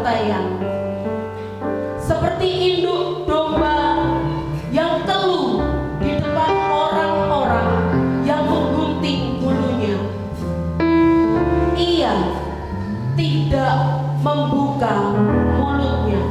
bantaian, seperti induk domba yang keluh di depan orang-orang yang menggunting bulunya. Ia tidak membuka mulutnya.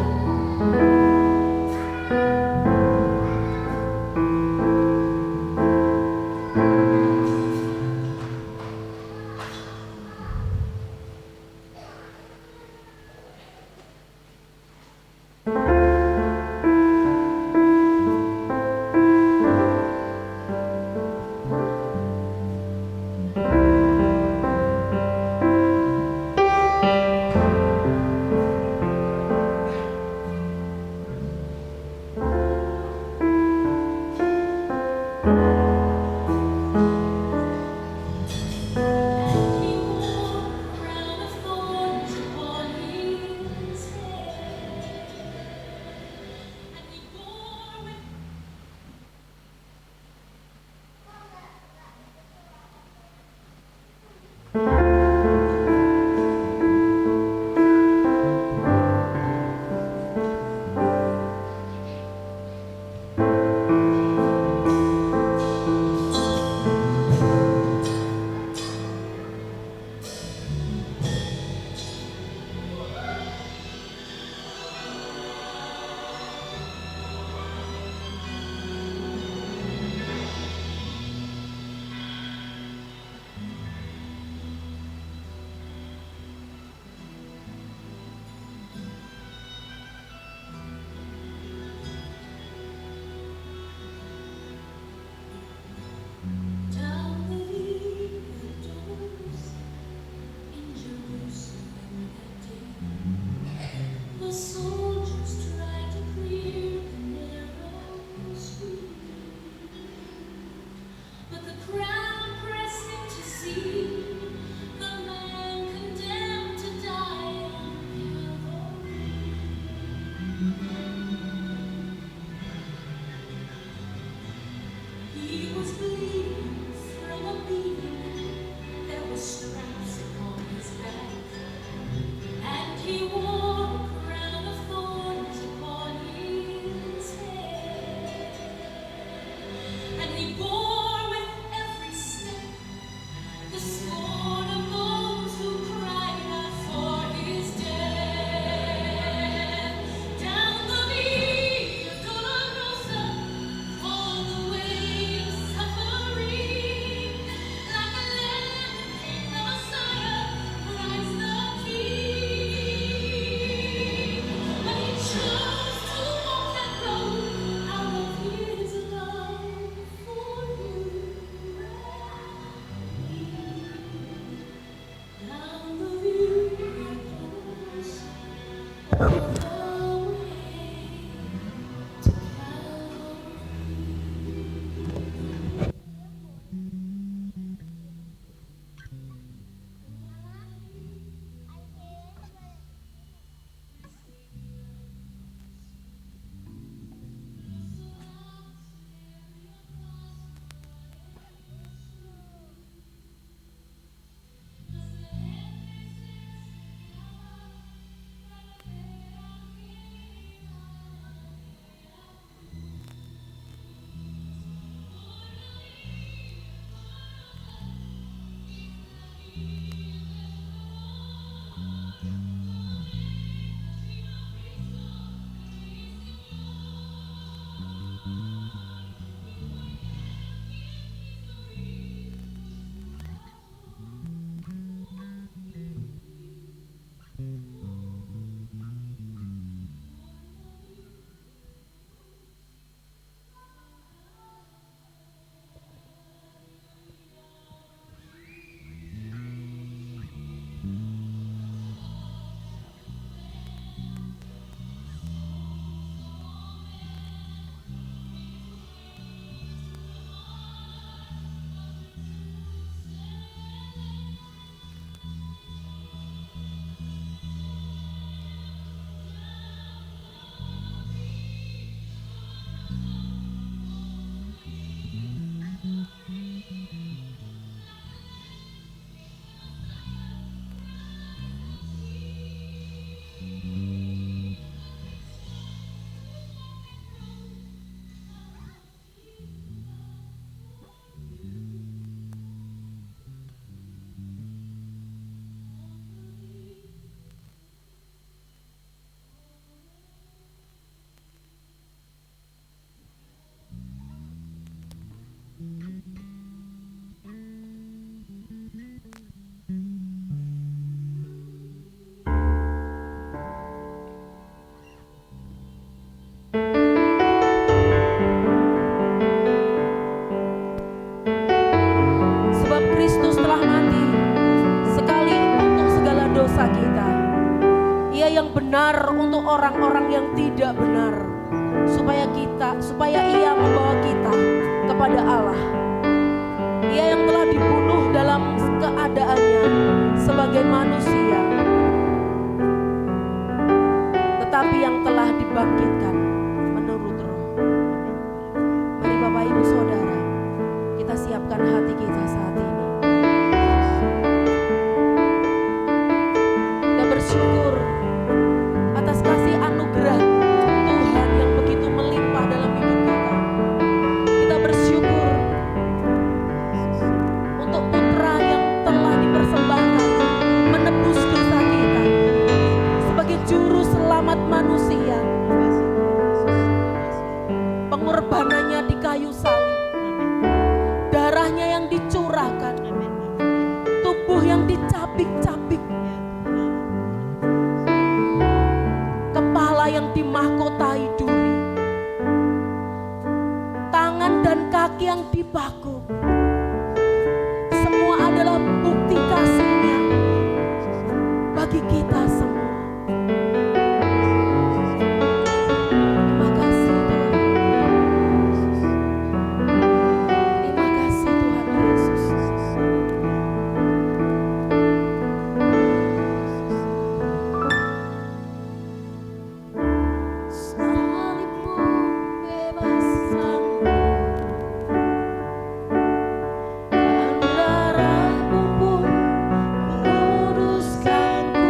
dosa kita. Ia yang benar untuk orang-orang yang tidak benar, supaya Ia membawa kita kepada Allah. Ia yang telah dibunuh dalam keadaannya sebagai manusia, tetapi yang telah dibangkitkan menurut Roh. Mari Bapak Ibu Saudara, kita siapkan hati kita saat ini. Kita bersyukur atas kasih anugerah Tuhan yang begitu melimpah dalam hidup kita. Kita bersyukur untuk putra yang telah dipersembahkan menebus dosa kita sebagai juru selamat manusia. Pengorbanannya di kayu salib, darahnya yang dicurahkan, tubuh yang dicabik-cabik, kepala yang dimahkotai duri, tangan dan kaki yang dibakuk. Semua adalah bukti kasih-Nya bagi kita semua. Terima kasih Tuhan. Terima kasih Tuhan Yesus. Salibmu bebaskan, dan darahmu pun menguduskanku.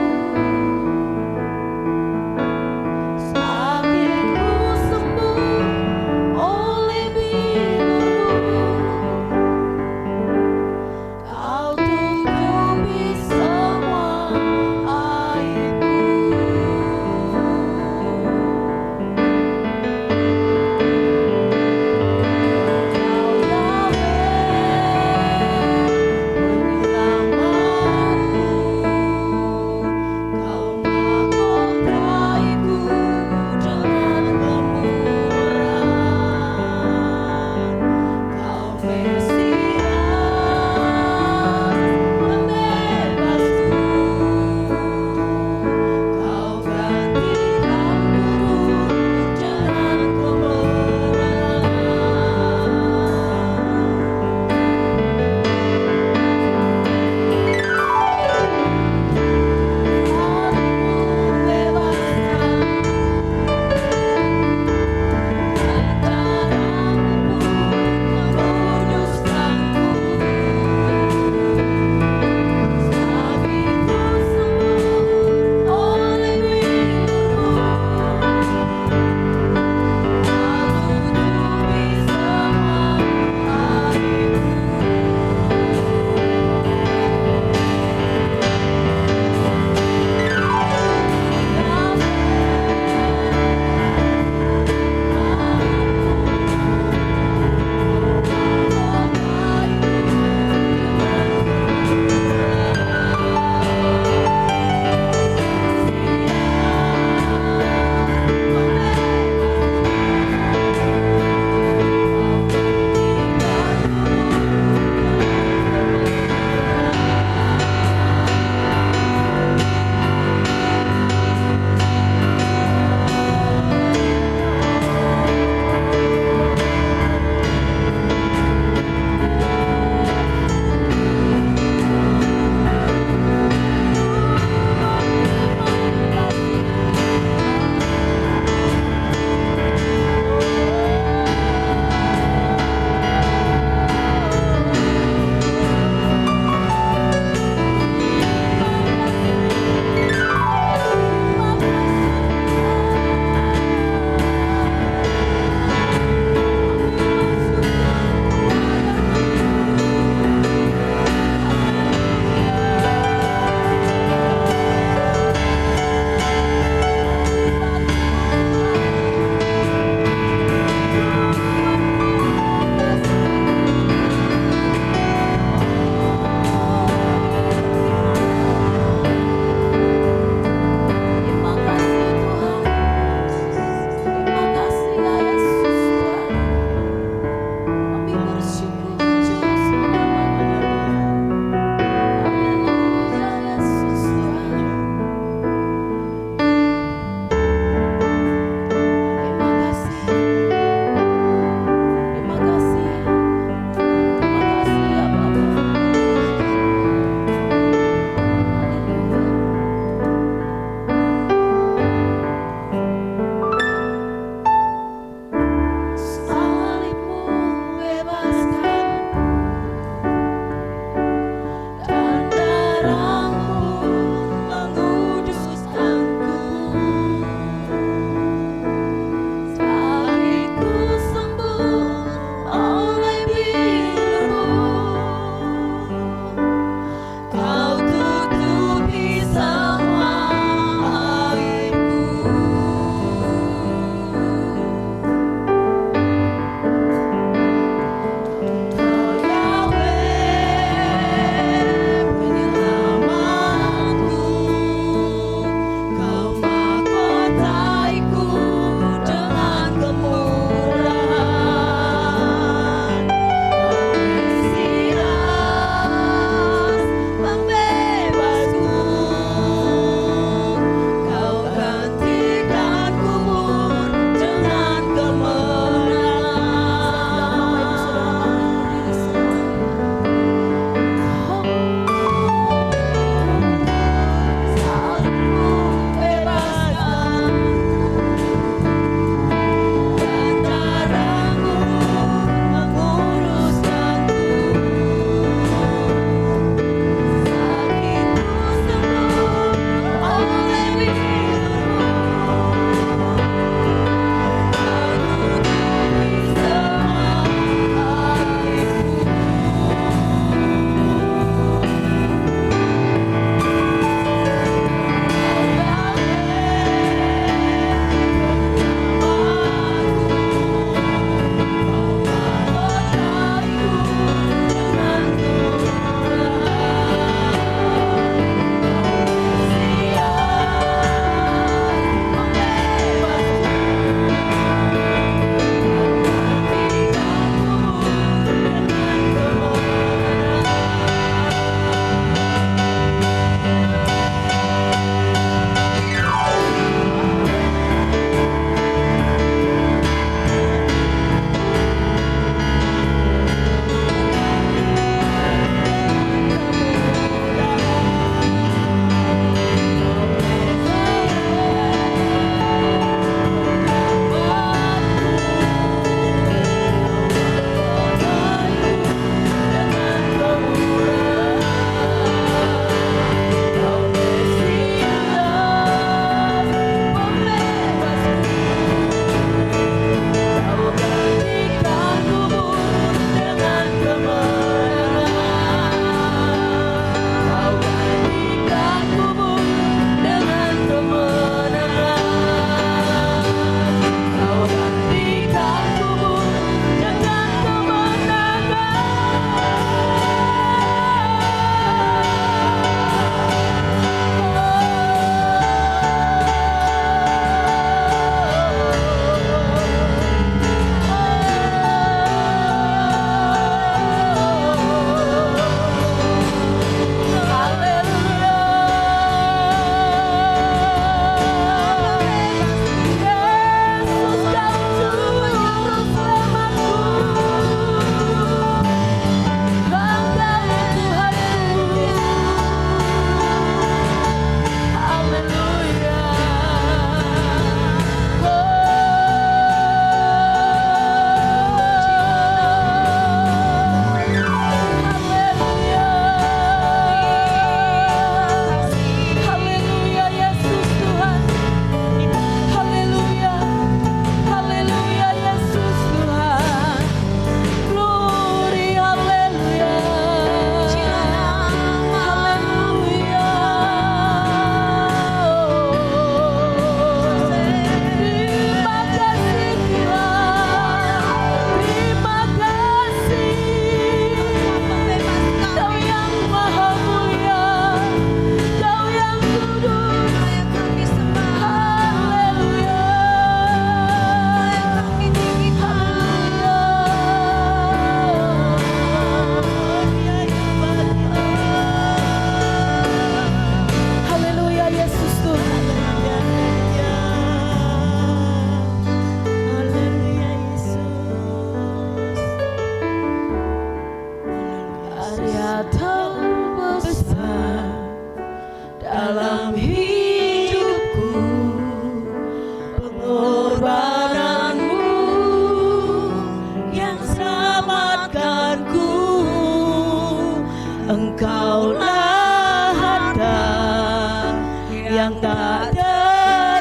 yang tak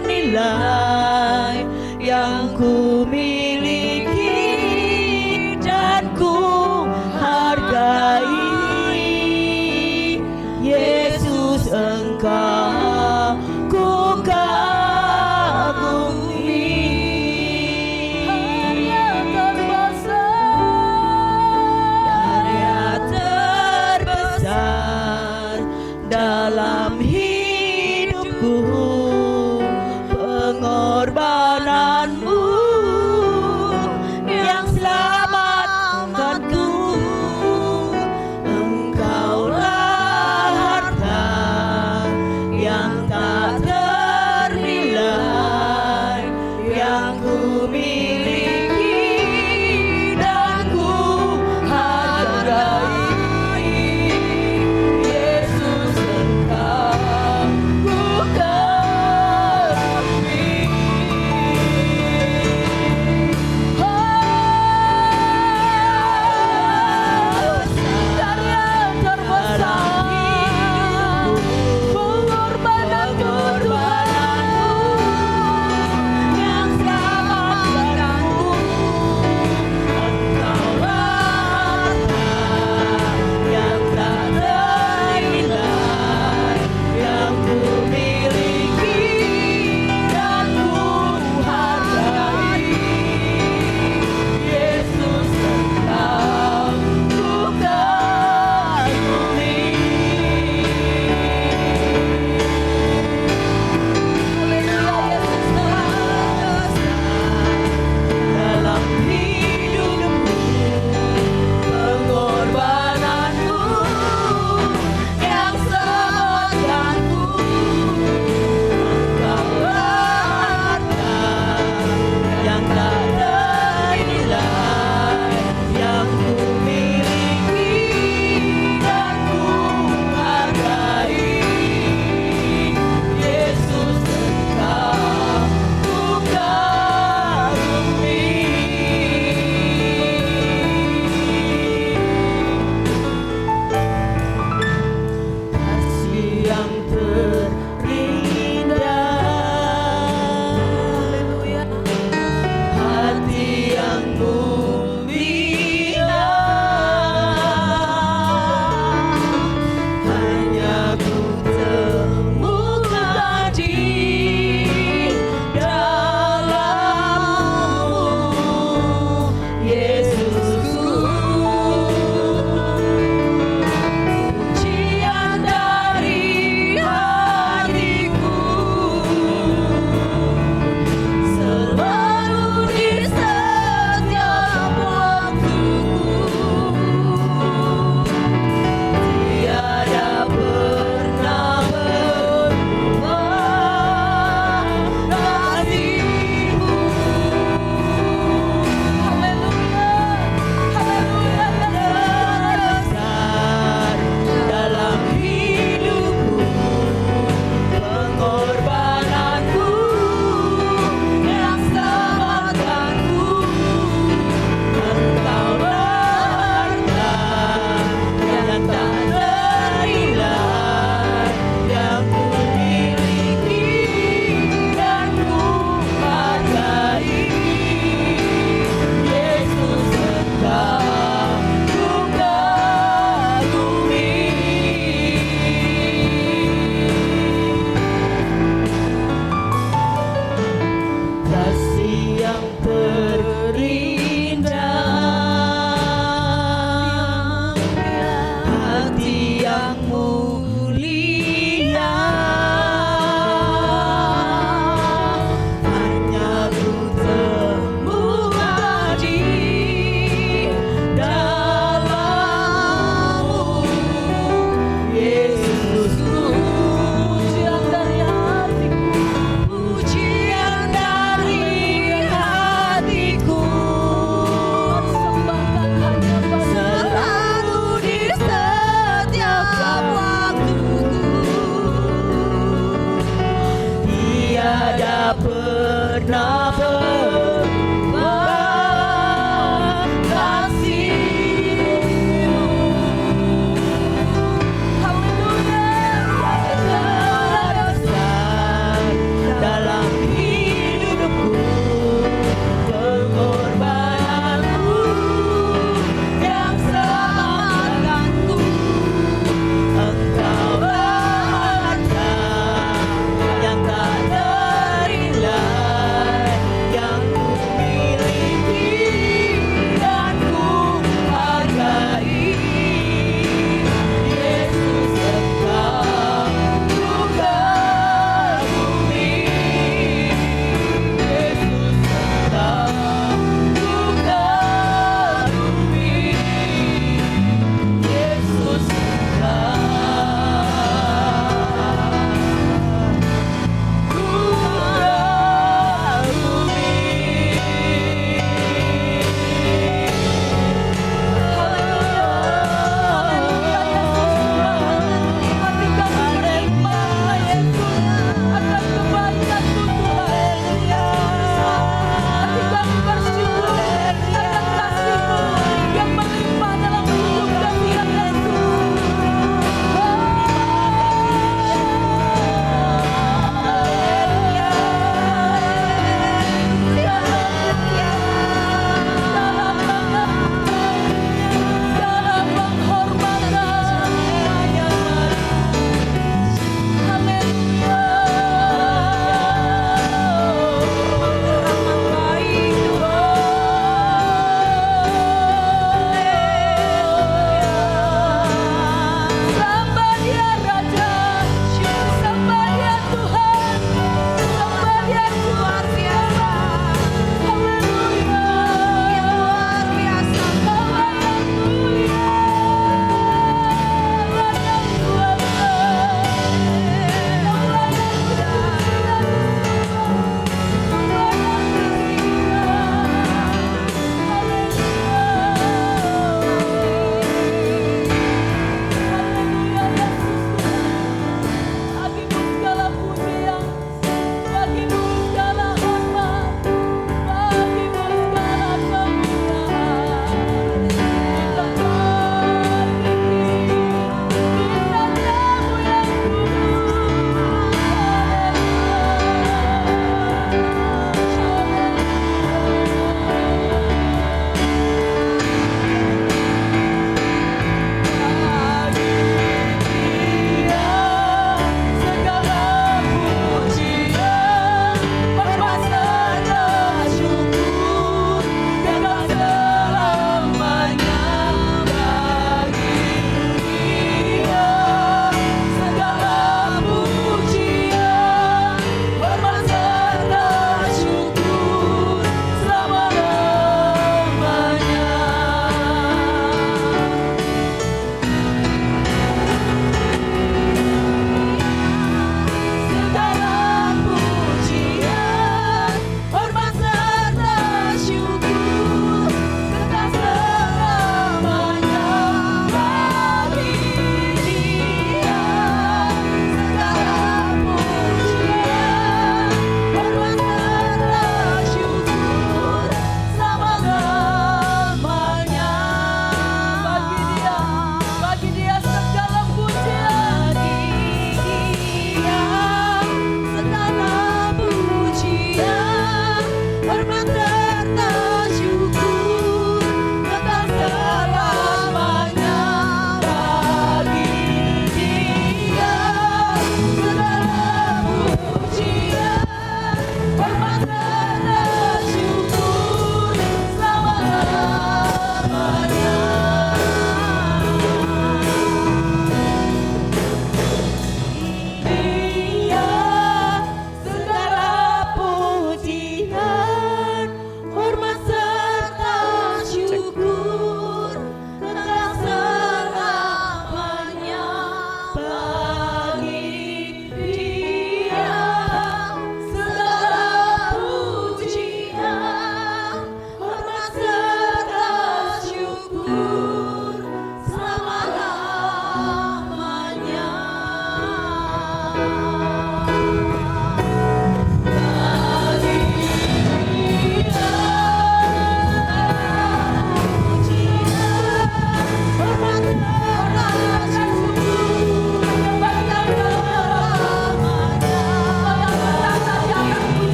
ternilai yang ku miliki dan ku hargai. Yesus, Engkau ku kagumi. Karya terbesar dalam hidupku, pengorbananmu yang selamatkanku. Engkaulah harta yang tak ternilai yang ku miliki dan ku hargai. Yesus, Engkau ku kagumi.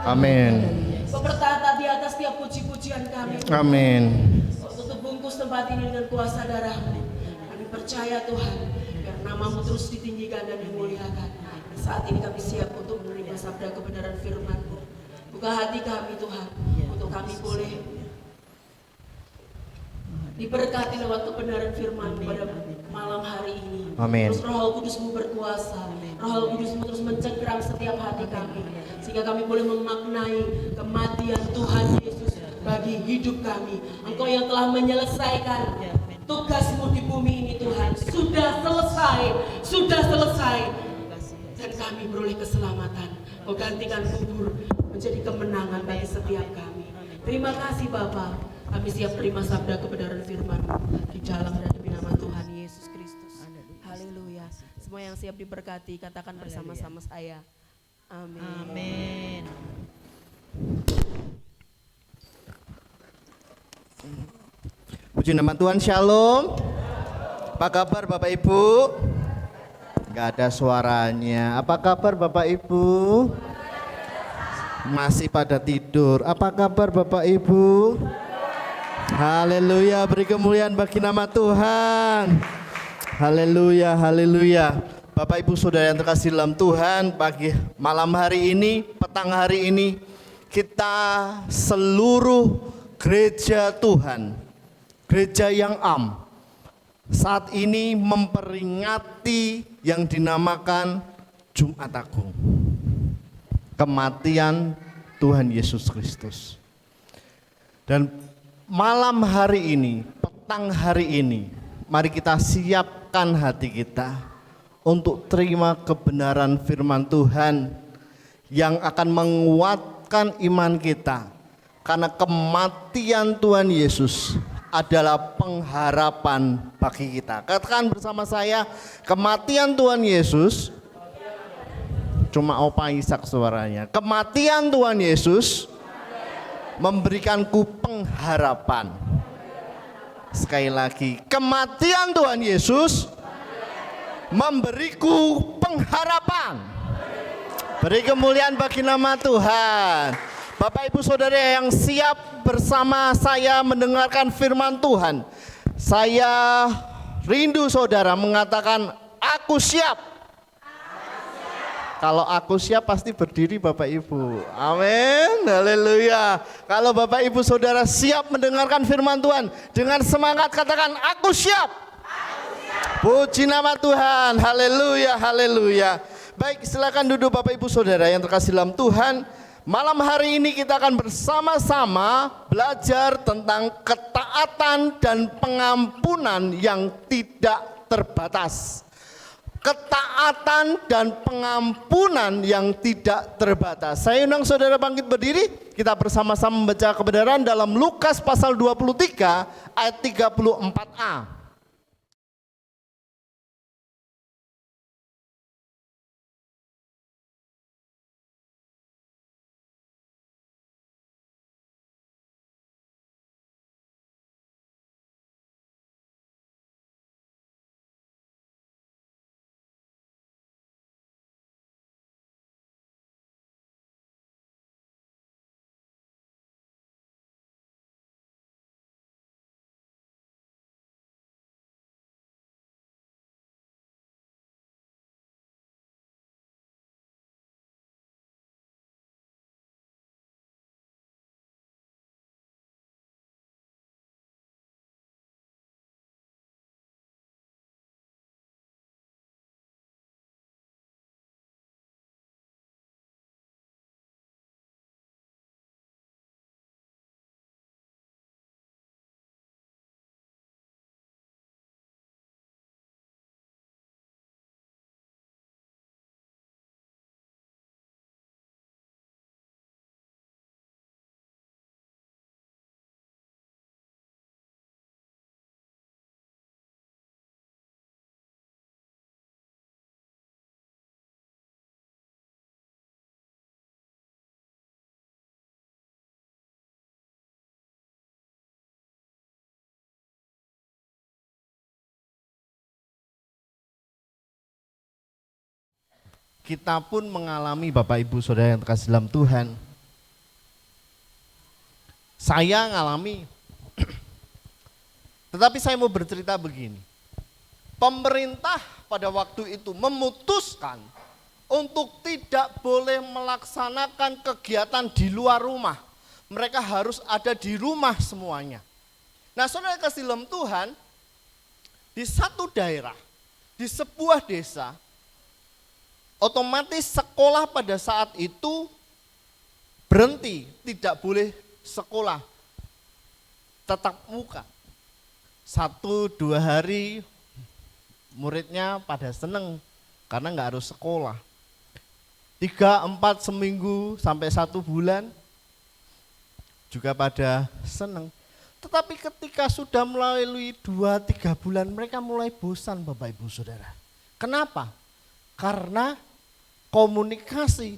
Amin. Kau bertata di atas tiap puji-pujian kami. Amin. Kau tutup bungkus tempat ini dengan kuasa darah-Mu. Kami percaya Tuhan, biar nama-Mu terus ditinggikan dan dimuliakan. Saat ini kami siap untuk menerima sabda kebenaran firman-Mu. Buka hati kami Tuhan, untuk kami boleh diberkati lewat kebenaran firman-Mu pada malam hari ini. Amin. Terus Roh Kudus-Mu berkuasa, Roh Kudus-Mu terus mencengkeram setiap hati kami, sehingga kami boleh memaknai kematian Tuhan Yesus bagi hidup kami. Engkau yang telah menyelesaikan tugas-Mu di bumi ini Tuhan, sudah selesai, dan kami beroleh keselamatan. Kau gantikan kubur menjadi kemenangan bagi setiap kami. Terima kasih Bapa. Kami siap terima sabda kebenaran firman di dalam dan demi nama Tuhan Yesus Kristus. Haleluya. Semua yang siap diberkati katakan bersama-sama saya. Amin. Amin. Puji nama Tuhan, shalom. Apa kabar Bapak Ibu? Gak ada suaranya. Apa kabar Bapak Ibu? Masih pada tidur. Apa kabar Bapak Ibu? Haleluya, beri kemuliaan bagi nama Tuhan. Haleluya, haleluya. Bapak Ibu Saudara yang terkasih dalam Tuhan, pagi malam hari ini, petang hari ini, kita seluruh gereja Tuhan, gereja yang saat ini memperingati yang dinamakan Jumat Agung, kematian Tuhan Yesus Kristus. Dan malam hari ini, petang hari ini, mari kita siapkan hati kita untuk terima kebenaran firman Tuhan yang akan menguatkan iman kita. Karena kematian Tuhan Yesus adalah pengharapan bagi kita. Katakan bersama saya, kematian Tuhan Yesus, cuma Opa Ishak suaranya. Kematian Tuhan Yesus memberikanku pengharapan. Sekali lagi, kematian Tuhan Yesus memberiku pengharapan. Beri kemuliaan bagi nama Tuhan. Bapak Ibu Saudara yang siap bersama saya mendengarkan firman Tuhan, saya rindu saudara mengatakan aku siap. Kalau aku siap pasti berdiri Bapak Ibu. Amin. Haleluya. Kalau Bapak Ibu Saudara siap mendengarkan firman Tuhan, dengan semangat katakan aku siap. Puji nama Tuhan. Haleluya, haleluya. Baik, silakan duduk Bapak Ibu Saudara yang terkasih dalam Tuhan. Malam hari ini kita akan bersama-sama belajar tentang ketaatan dan pengampunan yang tidak terbatas. Ketaatan dan pengampunan yang tidak terbatas. Saya undang saudara bangkit berdiri, kita bersama-sama membaca kebenaran dalam Lukas pasal 23 ayat 34a. Kita pun mengalami Bapak Ibu Saudara yang terkasih dalam Tuhan, Saya ngalami. Tetapi saya mau bercerita begini. Pemerintah pada waktu itu memutuskan untuk tidak boleh melaksanakan kegiatan di luar rumah. Mereka harus ada di rumah semuanya. Nah, saudara kasih dalam Tuhan, di satu daerah, di sebuah desa, otomatis sekolah pada saat itu berhenti, tidak boleh sekolah tatap muka. 1-2 hari muridnya pada seneng karena nggak harus sekolah. 3-4 seminggu sampai 1 bulan juga pada seneng. Tetapi ketika sudah melalui 2-3 bulan mereka mulai bosan Bapak Ibu Saudara. Kenapa? Karena komunikasi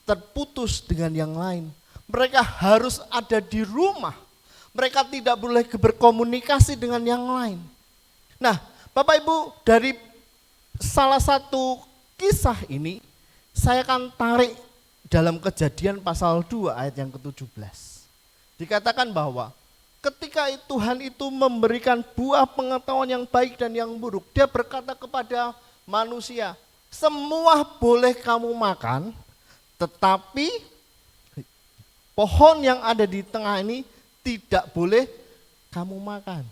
terputus dengan yang lain. Mereka harus ada di rumah. Mereka tidak boleh berkomunikasi dengan yang lain. Nah, Bapak Ibu, dari salah satu kisah ini saya akan tarik dalam Kejadian pasal 2 ayat yang ke-17. Dikatakan bahwa ketika Tuhan itu memberikan buah pengetahuan yang baik dan yang buruk, dia berkata kepada manusia, semua boleh kamu makan, tetapi pohon yang ada di tengah ini tidak boleh kamu makan.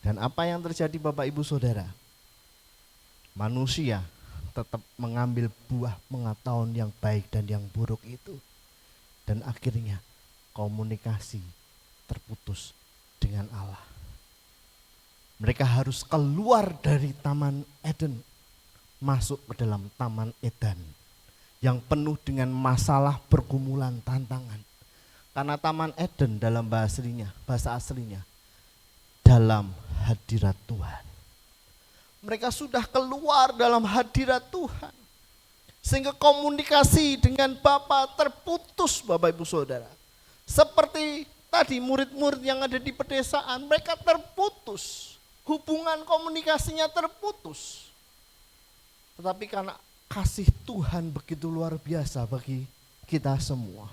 Dan apa yang terjadi Bapak Ibu Saudara? Manusia tetap mengambil buah pengetahuan yang baik dan yang buruk itu. Dan akhirnya komunikasi terputus dengan Allah. Mereka harus keluar dari Taman Eden, masuk ke dalam Taman Eden yang penuh dengan masalah, pergumulan, tantangan. Karena Taman Eden dalam bahasa aslinya dalam hadirat Tuhan. Mereka sudah keluar dalam hadirat Tuhan. Sehingga komunikasi dengan Bapa terputus Bapak Ibu Saudara. Seperti tadi murid-murid yang ada di pedesaan, mereka terputus. Hubungan komunikasinya terputus. Tetapi karena kasih Tuhan begitu luar biasa bagi kita semua,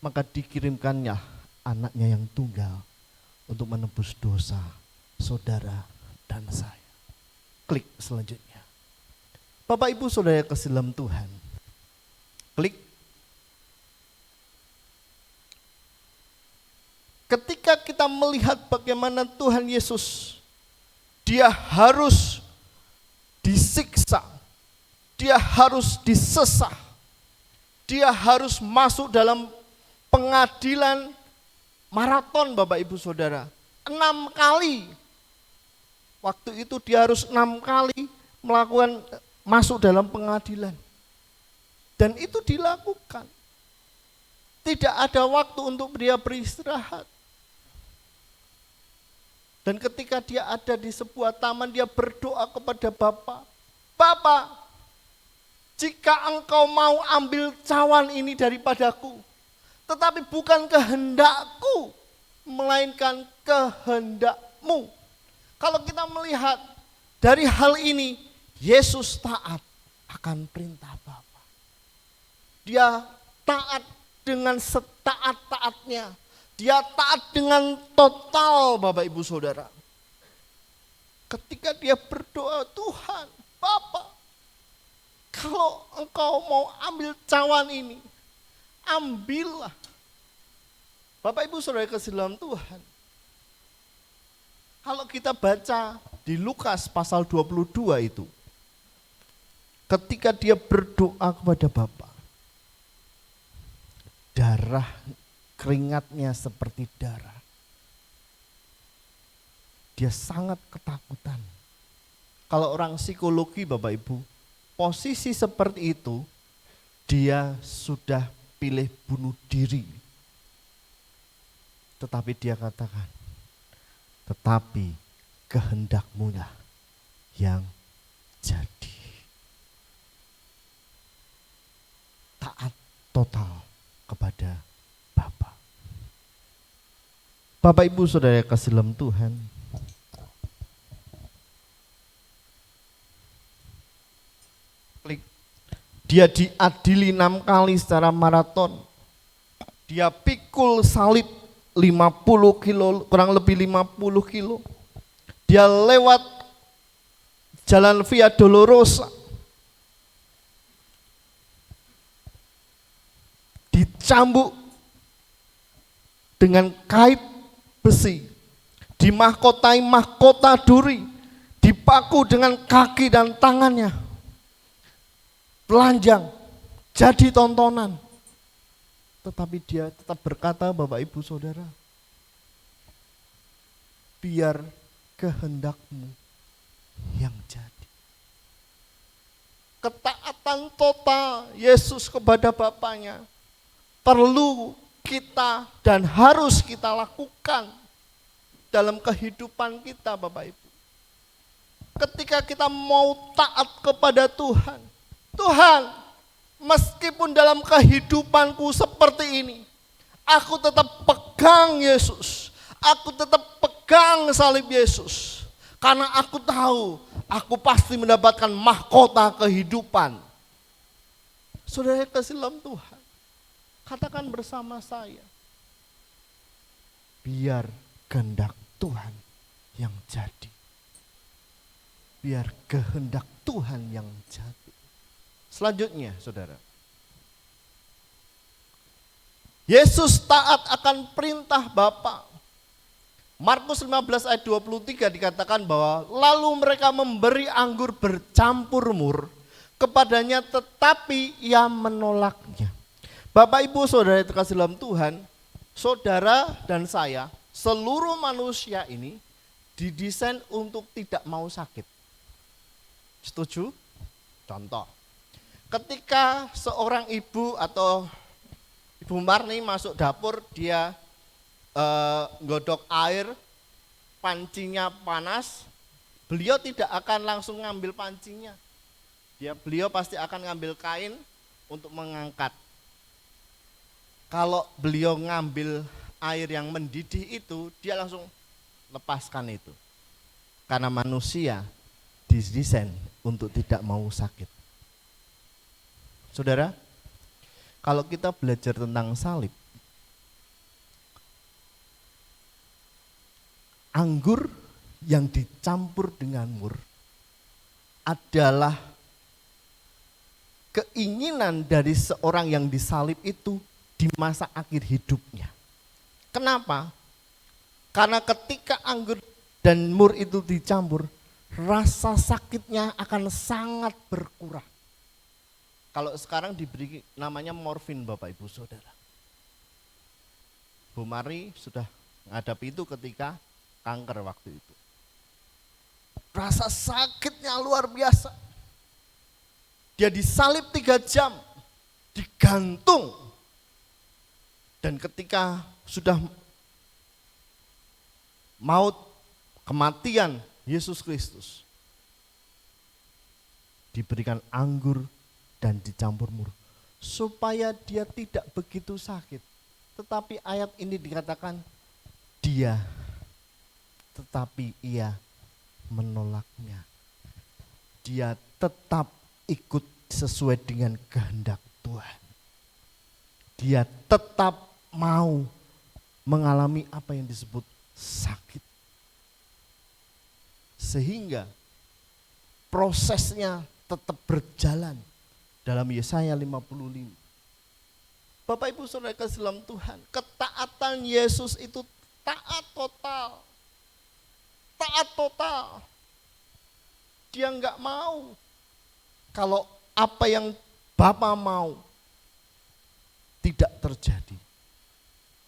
maka dikirimkannya anaknya yang tunggal untuk menebus dosa saudara dan saya. Klik selanjutnya. Bapak Ibu Saudara kasih dalam Tuhan. Klik. Ketika kita melihat bagaimana Tuhan Yesus, dia harus disiksa, dia harus disesah, dia harus masuk dalam pengadilan maraton Bapak Ibu Saudara. 6 kali. Waktu itu dia harus 6 kali masuk dalam pengadilan. Dan itu dilakukan. Tidak ada waktu untuk dia beristirahat. Dan ketika dia ada di sebuah taman, dia berdoa kepada Bapa. Bapa, jika engkau mau ambil cawan ini daripadaku, tetapi bukan kehendakku, melainkan kehendakmu. Kalau kita melihat dari hal ini, Yesus taat akan perintah Bapa. Dia taat dengan setaat-taatnya. Dia taat dengan total Bapak Ibu Saudara. Ketika dia berdoa, Tuhan, Bapa, kalau engkau mau ambil cawan ini, ambillah. Bapak Ibu Saudara kasih dalam Tuhan. Kalau kita baca di Lukas pasal 22 itu, ketika dia berdoa kepada Bapa, darah keringatnya seperti darah. Dia sangat ketakutan. Kalau orang psikologi Bapak Ibu, posisi seperti itu, dia sudah pilih bunuh diri. Tetapi dia katakan, tetapi kehendakmu lah yang jadi. Taat total kepada Bapa. Bapak Ibu Saudara kasih dalam Tuhan. Klik. Dia diadili 6 kali secara maraton. dia pikul salib 50 kilo, kurang lebih 50 kilo. Dia lewat jalan Via Dolorosa, dicambuk dengan kait besi, dimahkotai mahkota duri, dipaku dengan kaki dan tangannya, telanjang, jadi tontonan. Tetapi dia tetap berkata, Bapak Ibu Saudara, biar kehendakmu yang jadi. Ketaatan total Yesus kepada Bapaknya perlu kita dan harus kita lakukan dalam kehidupan kita, Bapak Ibu. Ketika kita mau taat kepada Tuhan, Tuhan, meskipun dalam kehidupanku seperti ini, aku tetap pegang Yesus, aku tetap pegang salib Yesus, karena aku tahu aku pasti mendapatkan mahkota kehidupan. Saudara kasih dalam Tuhan, katakan bersama saya, biar kehendak Tuhan yang jadi. Biar kehendak Tuhan yang jadi. Selanjutnya, saudara, Yesus taat akan perintah Bapa. Markus 15 ayat 23 dikatakan bahwa lalu mereka memberi anggur bercampur mur kepadanya, tetapi ia menolaknya. Bapak Ibu Saudara yang terkasih dalam Tuhan, saudara dan saya, seluruh manusia ini didesain untuk tidak mau sakit. Setuju? Contoh, ketika seorang ibu atau Ibu Marni masuk dapur, dia nggodok air, pancinya panas, beliau tidak akan langsung ngambil pancinya. Beliau pasti akan ngambil kain untuk mengangkat. Kalau beliau ngambil air yang mendidih itu, dia langsung lepaskan itu. Karena manusia didesain untuk tidak mau sakit. Saudara, kalau kita belajar tentang salib, anggur yang dicampur dengan mur adalah keinginan dari seorang yang disalib itu di masa akhir hidupnya. Kenapa? Karena ketika anggur dan mur itu dicampur, rasa sakitnya akan sangat berkurang. Kalau sekarang diberi namanya morfin, Bapak Ibu Saudara. Bu Mari sudah menghadapi itu ketika kanker waktu itu. Rasa sakitnya luar biasa. Dia disalib 3 jam, digantung. Dan ketika sudah maut, kematian Yesus Kristus, diberikan anggur dan dicampur mur supaya dia tidak begitu sakit. Tetapi ayat ini dikatakan dia, tetapi ia menolaknya. Dia tetap ikut sesuai dengan kehendak Tuhan. Dia tetap mau mengalami apa yang disebut sakit. Sehingga prosesnya tetap berjalan dalam Yesaya 55. Bapak Ibu Saudara kasih dalam Tuhan, ketaatan Yesus itu taat total. Taat total. Dia enggak mau kalau apa yang Bapa mau tidak terjadi.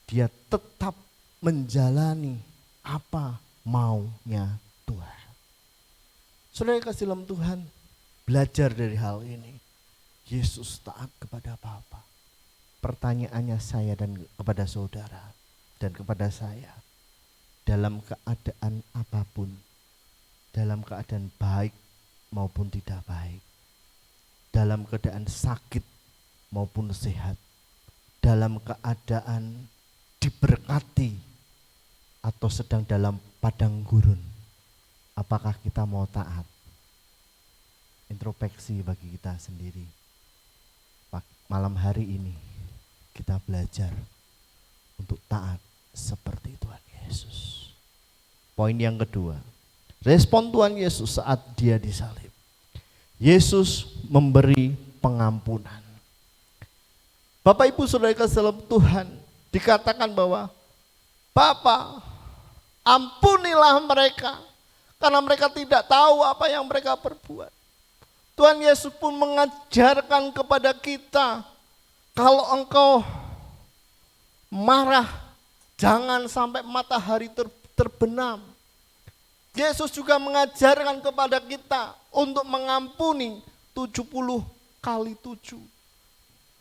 Dia tetap menjalani apa maunya Tuhan. Saudara kasih dalam Tuhan, belajar dari hal ini. Yesus taat kepada Bapa. Pertanyaannya saya dan kepada saudara dan kepada saya, dalam keadaan apapun, dalam keadaan baik maupun tidak baik, dalam keadaan sakit maupun sehat, dalam keadaan diberkati atau sedang dalam padang gurun, apakah kita mau taat? Introspeksi bagi kita sendiri. Malam hari ini kita belajar untuk taat seperti Tuhan Yesus. Poin yang kedua, respon Tuhan Yesus saat dia disalib. Yesus memberi pengampunan. Bapak Ibu Saudara kasih dalam Tuhan, dikatakan bahwa Bapa, ampunilah mereka karena mereka tidak tahu apa yang mereka perbuat. Tuhan Yesus pun mengajarkan kepada kita, kalau engkau marah, jangan sampai matahari terbenam. Yesus juga mengajarkan kepada kita untuk mengampuni 70 kali 7.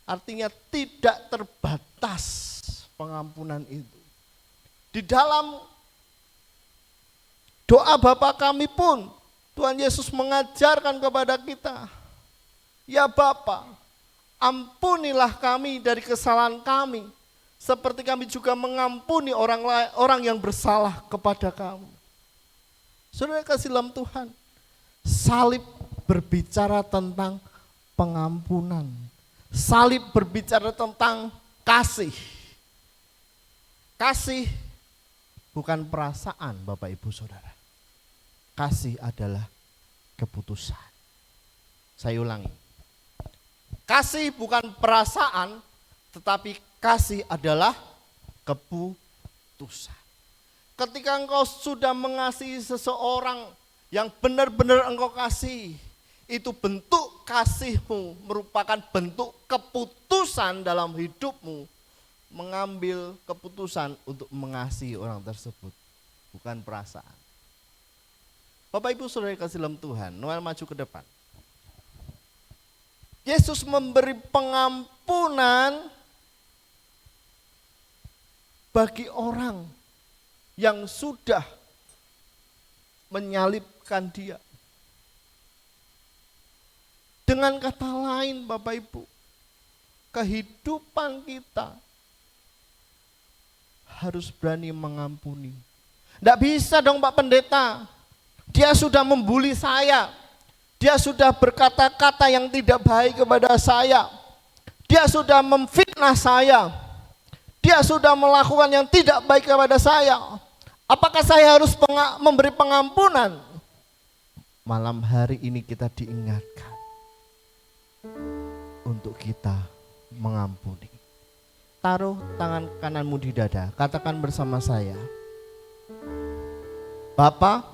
Artinya tidak terbatas pengampunan itu. Di dalam doa Bapa kami pun Tuhan Yesus mengajarkan kepada kita, ya Bapa, ampunilah kami dari kesalahan kami, seperti kami juga mengampuni orang yang bersalah kepada kami. Saudara kasih dalam Tuhan, salib berbicara tentang pengampunan. Salib berbicara tentang kasih. Kasih bukan perasaan Bapak Ibu Saudara. Kasih adalah keputusan. Saya ulangi. Kasih bukan perasaan, tetapi kasih adalah keputusan. Ketika engkau sudah mengasihi seseorang yang benar-benar engkau kasih, itu bentuk kasihmu merupakan bentuk keputusan dalam hidupmu, mengambil keputusan untuk mengasihi orang tersebut, bukan perasaan. Bapak Ibu Saudara kasih dalam Tuhan, Noel maju ke depan. Yesus memberi pengampunan bagi orang yang sudah menyalibkan dia. Dengan kata lain Bapak Ibu, kehidupan kita harus berani mengampuni. Tidak bisa dong Pak Pendeta, dia sudah membuli saya, dia sudah berkata-kata yang tidak baik kepada saya, dia sudah memfitnah saya, dia sudah melakukan yang tidak baik kepada saya. Apakah saya harus memberi pengampunan? Malam hari ini kita diingatkan untuk kita mengampuni. Taruh tangan kananmu di dada, katakan bersama saya, Bapa,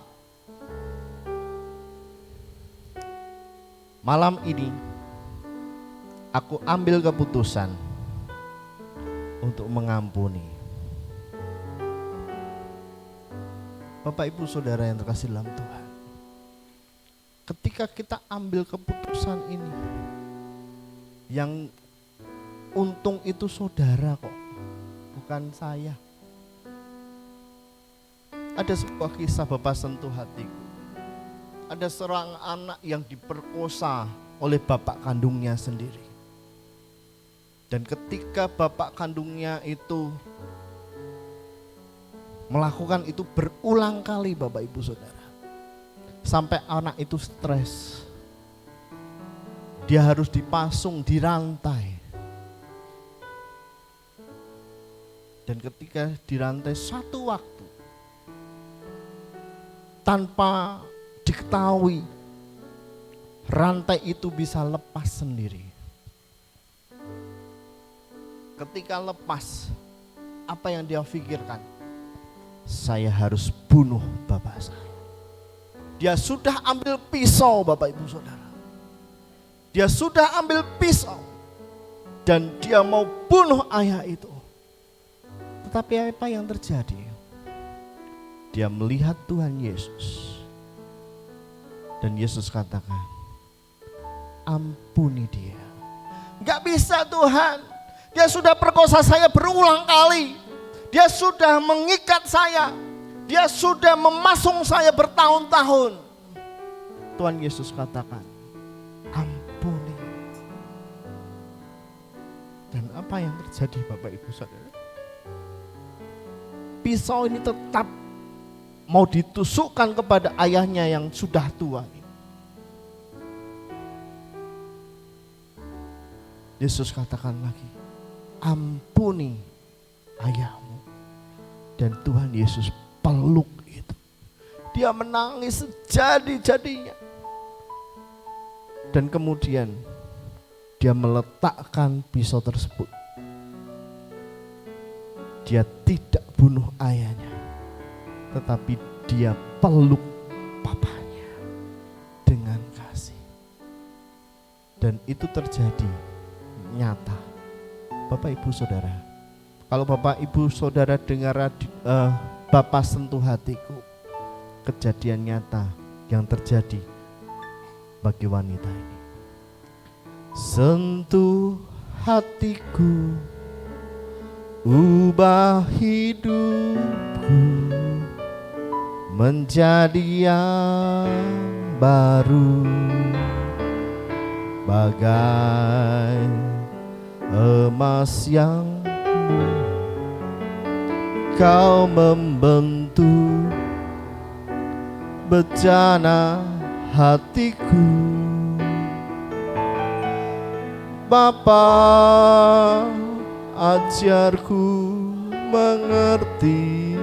malam ini aku ambil keputusan untuk mengampuni. Bapak Ibu Saudara yang terkasih dalam Tuhan, ketika kita ambil keputusan ini, yang untung itu saudara kok, bukan saya. Ada sebuah kisah Bapak sentuh hatiku. Ada seorang anak yang diperkosa oleh bapak kandungnya sendiri. Dan ketika bapak kandungnya itu melakukan itu berulang kali Bapak Ibu Saudara, sampai anak itu stres. Dia harus dipasung di rantai. Dan ketika dirantai satu waktu, tanpa diketahui, rantai itu bisa lepas sendiri. Ketika lepas, apa yang dia pikirkan? Saya harus bunuh bapak saya. Dia sudah ambil pisau Bapak Ibu Saudara. Dia sudah ambil pisau dan dia mau bunuh ayah itu. Tetapi apa yang terjadi? Dia melihat Tuhan Yesus. Dan Yesus katakan, ampuni dia. Gak bisa Tuhan, dia sudah perkosa saya berulang kali. Dia sudah mengikat saya. Dia sudah memasung saya bertahun-tahun. Tuhan Yesus katakan, ampuni. Dan apa yang terjadi Bapak Ibu Saudara? Pisau ini tetap mau ditusukkan kepada ayahnya yang sudah tua. Yesus katakan lagi, ampuni ayahmu. Dan Tuhan Yesus peluk itu. Dia menangis sejadi-jadinya. Dan kemudian dia meletakkan pisau tersebut. Dia tidak bunuh ayahnya, tetapi dia peluk papanya dengan kasih. Dan itu terjadi nyata. Bapak Ibu Saudara, kalau Bapak Ibu Saudara dengar Bapak sentuh hatiku, kejadian nyata yang terjadi bagi wanita ini. Sentuh hatiku, ubah hidupku menjadi yang baru, bagai emas yang kau membentuk bejana hatiku. Bapa, ajarku mengerti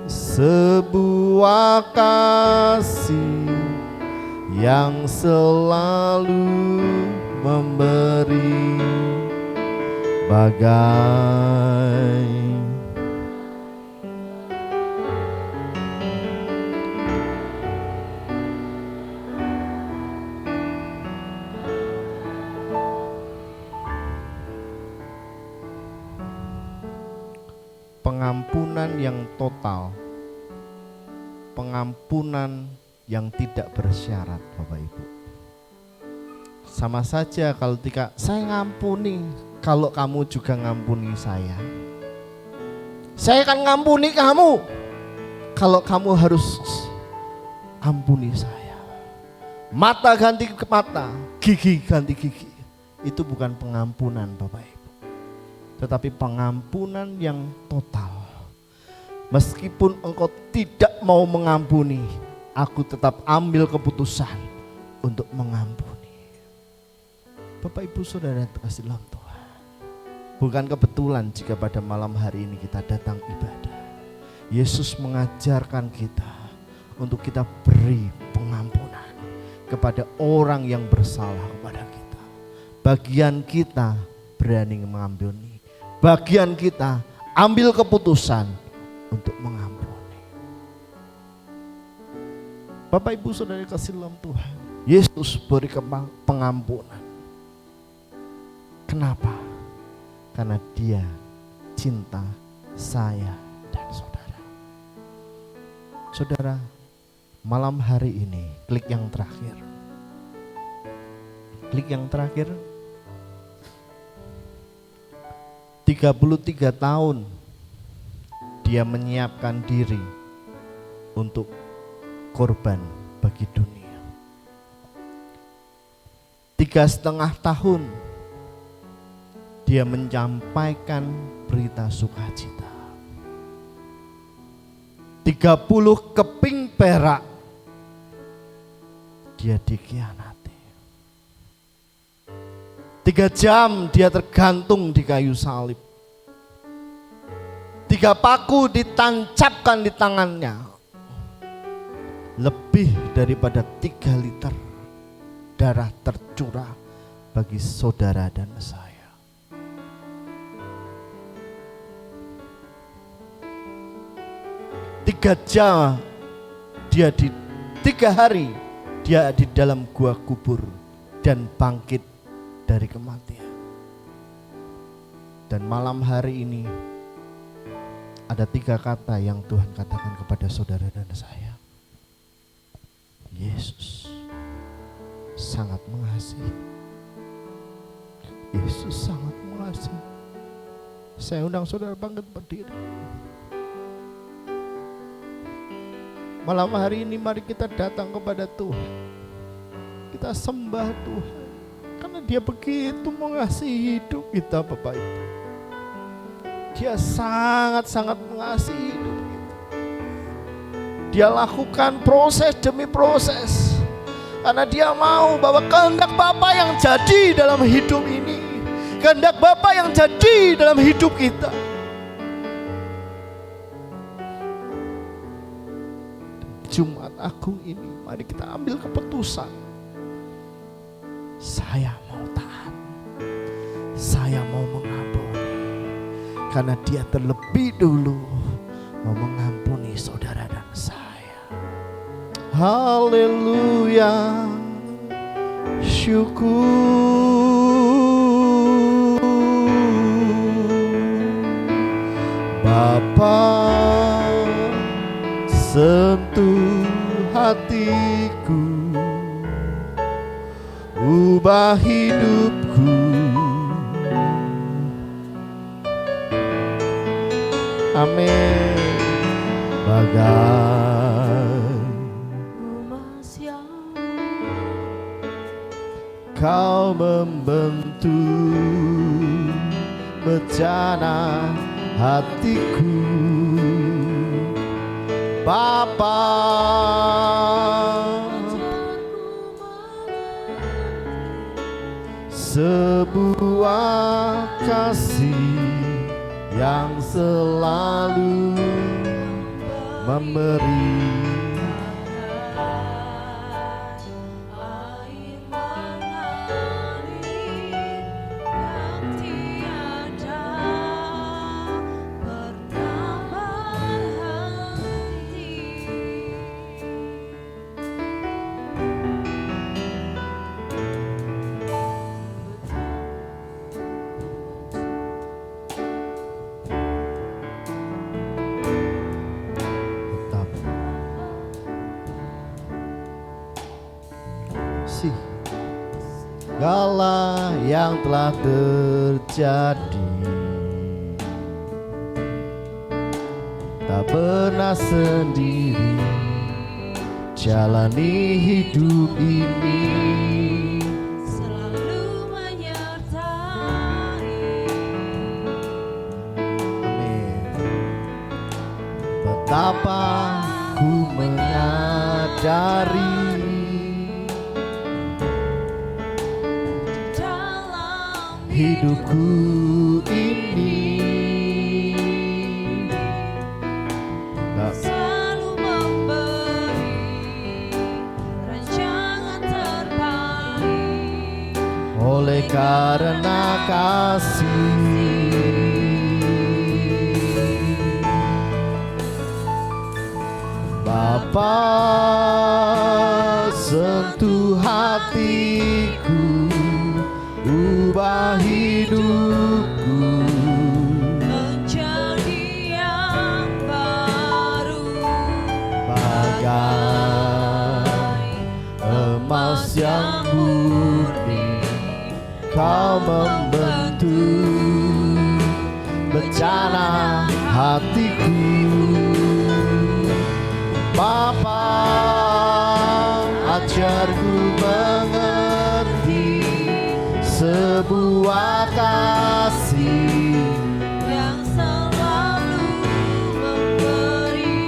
sebuah kasih yang selalu memberi, bagai pengampunan yang total, pengampunan yang tidak bersyarat, Bapak Ibu. Sama saja kalau ketika saya ngampuni, kalau kamu juga ngampuni saya akan ngampuni kamu kalau kamu harus ampuni saya. Mata ganti mata, gigi ganti gigi. Itu bukan pengampunan, Bapak Ibu, tetapi pengampunan yang total. Meskipun engkau tidak mau mengampuni, aku tetap ambil keputusan untuk mengampuni. Bapak Ibu Saudara terkasih dalam Tuhan, bukan kebetulan jika pada malam hari ini kita datang ibadah. Yesus mengajarkan kita untuk kita beri pengampunan kepada orang yang bersalah kepada kita. Bagian kita berani mengampuni, bagian kita ambil keputusan untuk mengampuni. Bapak Ibu Saudara kasih dalam Tuhan, Yesus beri pengampunan. Kenapa? Karena Dia cinta saya dan saudara. Saudara, malam hari ini klik yang terakhir. Klik yang terakhir. 33 tahun dia menyiapkan diri untuk korban bagi dunia. 3,5 tahun dia menyampaikan berita sukacita. 30 keping perak dia dikhianati. 3 jam dia tergantung di kayu salib. 3 paku ditancapkan di tangannya. Lebih daripada 3 liter darah tercurah bagi saudara dan saya. 3 jam dia 3 hari dia di dalam gua kubur dan bangkit dari kematian. Dan malam hari ini ada 3 kata yang Tuhan katakan kepada saudara dan saya. Yesus sangat mengasihi. Yesus sangat mengasihi. Saya undang saudara bangkit berdiri. Malam hari ini mari kita datang kepada Tuhan. Kita sembah Tuhan. Karena Dia begitu mengasihi hidup kita, Bapak Ibu. Dia sangat-sangat mengasihi hidup kita. Dia lakukan proses demi proses. Karena Dia mau bahwa kehendak Bapa yang jadi dalam hidup ini, kehendak Bapa yang jadi dalam hidup kita, agung ini, mari kita ambil keputusan. Saya mau taat, saya mau mengampuni, karena Dia terlebih dulu mau mengampuni saudara dan saya. Haleluya, syukur. Bapa, sentuh hatiku, ubah hidupku. Amin. Bagai Kau membentuk bencana hatiku, Bapa. Sebuah kasih yang selalu memberi. Segala yang telah terjadi tak pernah sendiri jalani hidup ini, selalu menyertai. Amin. Betapa ku menyadari hidupku ini selalu memberi rancangan terbaik oleh karena kasih. Bapa, sentuh hatiku, ubah hidupku menjadi yang baru, bagai emas yang murni. Kau membentuk bencana hatiku, Bapa. Ajarku mengerti sebuah kasih yang selalu memberi,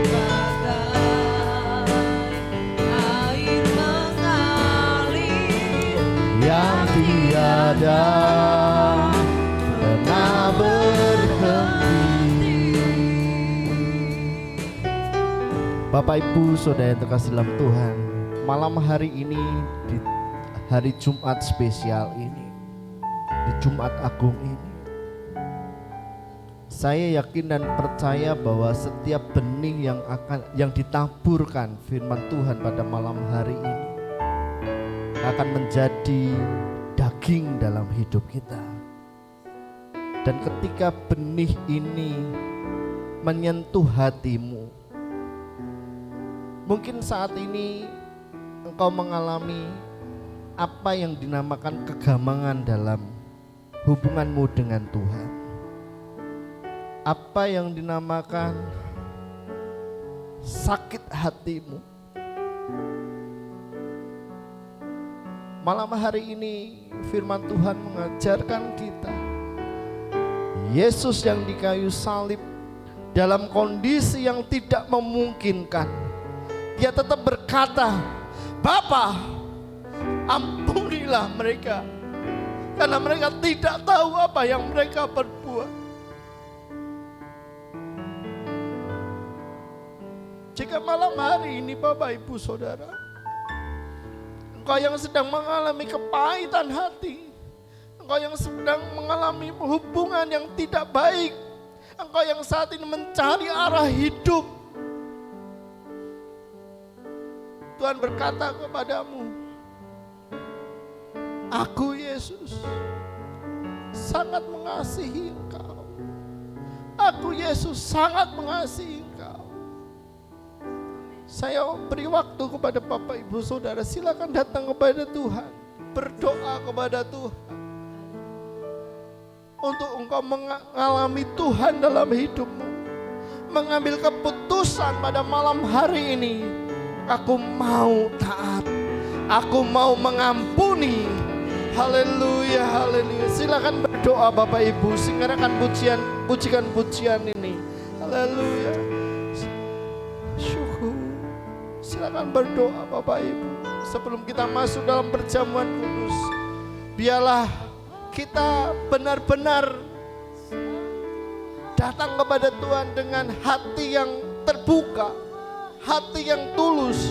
bagai air mengalir yang tiada pernah berhenti. Bapak Ibu Saudara yang terkasih dalam Tuhan, malam hari ini di hari Jumat spesial ini, di Jumat Agung ini, saya yakin dan percaya bahwa setiap benih yang ditaburkan firman Tuhan pada malam hari ini akan menjadi daging dalam hidup kita. Dan ketika benih ini menyentuh hatimu, mungkin saat ini engkau mengalami apa yang dinamakan kegamangan dalam hubunganmu dengan Tuhan, apa yang dinamakan sakit hatimu. Malam hari ini firman Tuhan mengajarkan kita, Yesus yang di kayu salib dalam kondisi yang tidak memungkinkan, Dia tetap berkata, Bapa, ampunilah mereka, karena mereka tidak tahu apa yang mereka perbuat. Jika malam hari ini Bapak Ibu Saudara, engkau yang sedang mengalami kepahitan hati, engkau yang sedang mengalami hubungan yang tidak baik, engkau yang saat ini mencari arah hidup, Tuhan berkata kepadamu, aku Yesus sangat mengasihi engkau. Aku Yesus sangat mengasihi engkau. Saya beri waktu kepada Bapak Ibu Saudara, silakan datang kepada Tuhan, berdoa kepada Tuhan untuk engkau mengalami Tuhan dalam hidupmu, mengambil keputusan pada malam hari ini. Aku mau taat, aku mau mengampuni. Haleluya, haleluya. Silakan berdoa Bapak Ibu, singkarakan pujikan pujian ini. Haleluya. Syukur. Silakan berdoa Bapak Ibu. Sebelum kita masuk dalam perjamuan kudus, biarlah kita benar-benar datang kepada Tuhan dengan hati yang terbuka, hati yang tulus,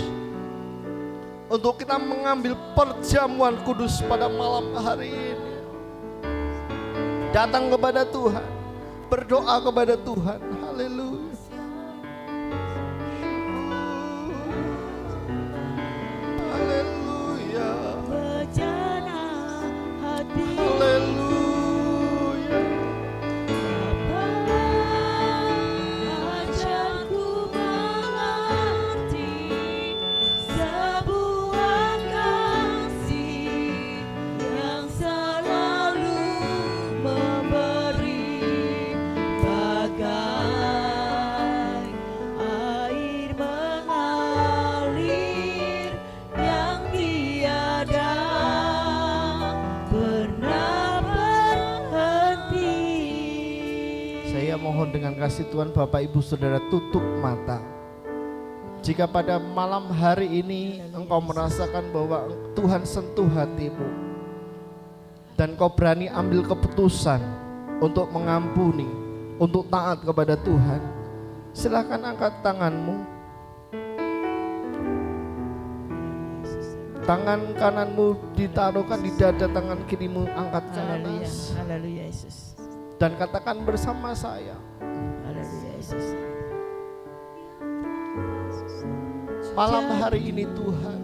untuk kita mengambil perjamuan kudus pada malam hari ini. Datang kepada Tuhan, berdoa kepada Tuhan. Haleluya. Haleluya. Bejana hati Haleluya. ajarku mengerti sebuah kasih yang selalu memberi bagai air mengalir yang tiada pernah berhenti. Saya mohon dengan kasih Tuhan Bapak Ibu Saudara tutup mata. Jika pada malam hari ini engkau merasakan bahwa Tuhan sentuh hatimu dan kau berani ambil keputusan untuk mengampuni, untuk taat kepada Tuhan, silakan angkat tanganmu. Tangan kananmu ditaruhkan di dada, tangan kirimu angkat ke atas. Haleluya Yesus. Dan katakan bersama saya, Haleluya Yesus. malam hari ini Tuhan,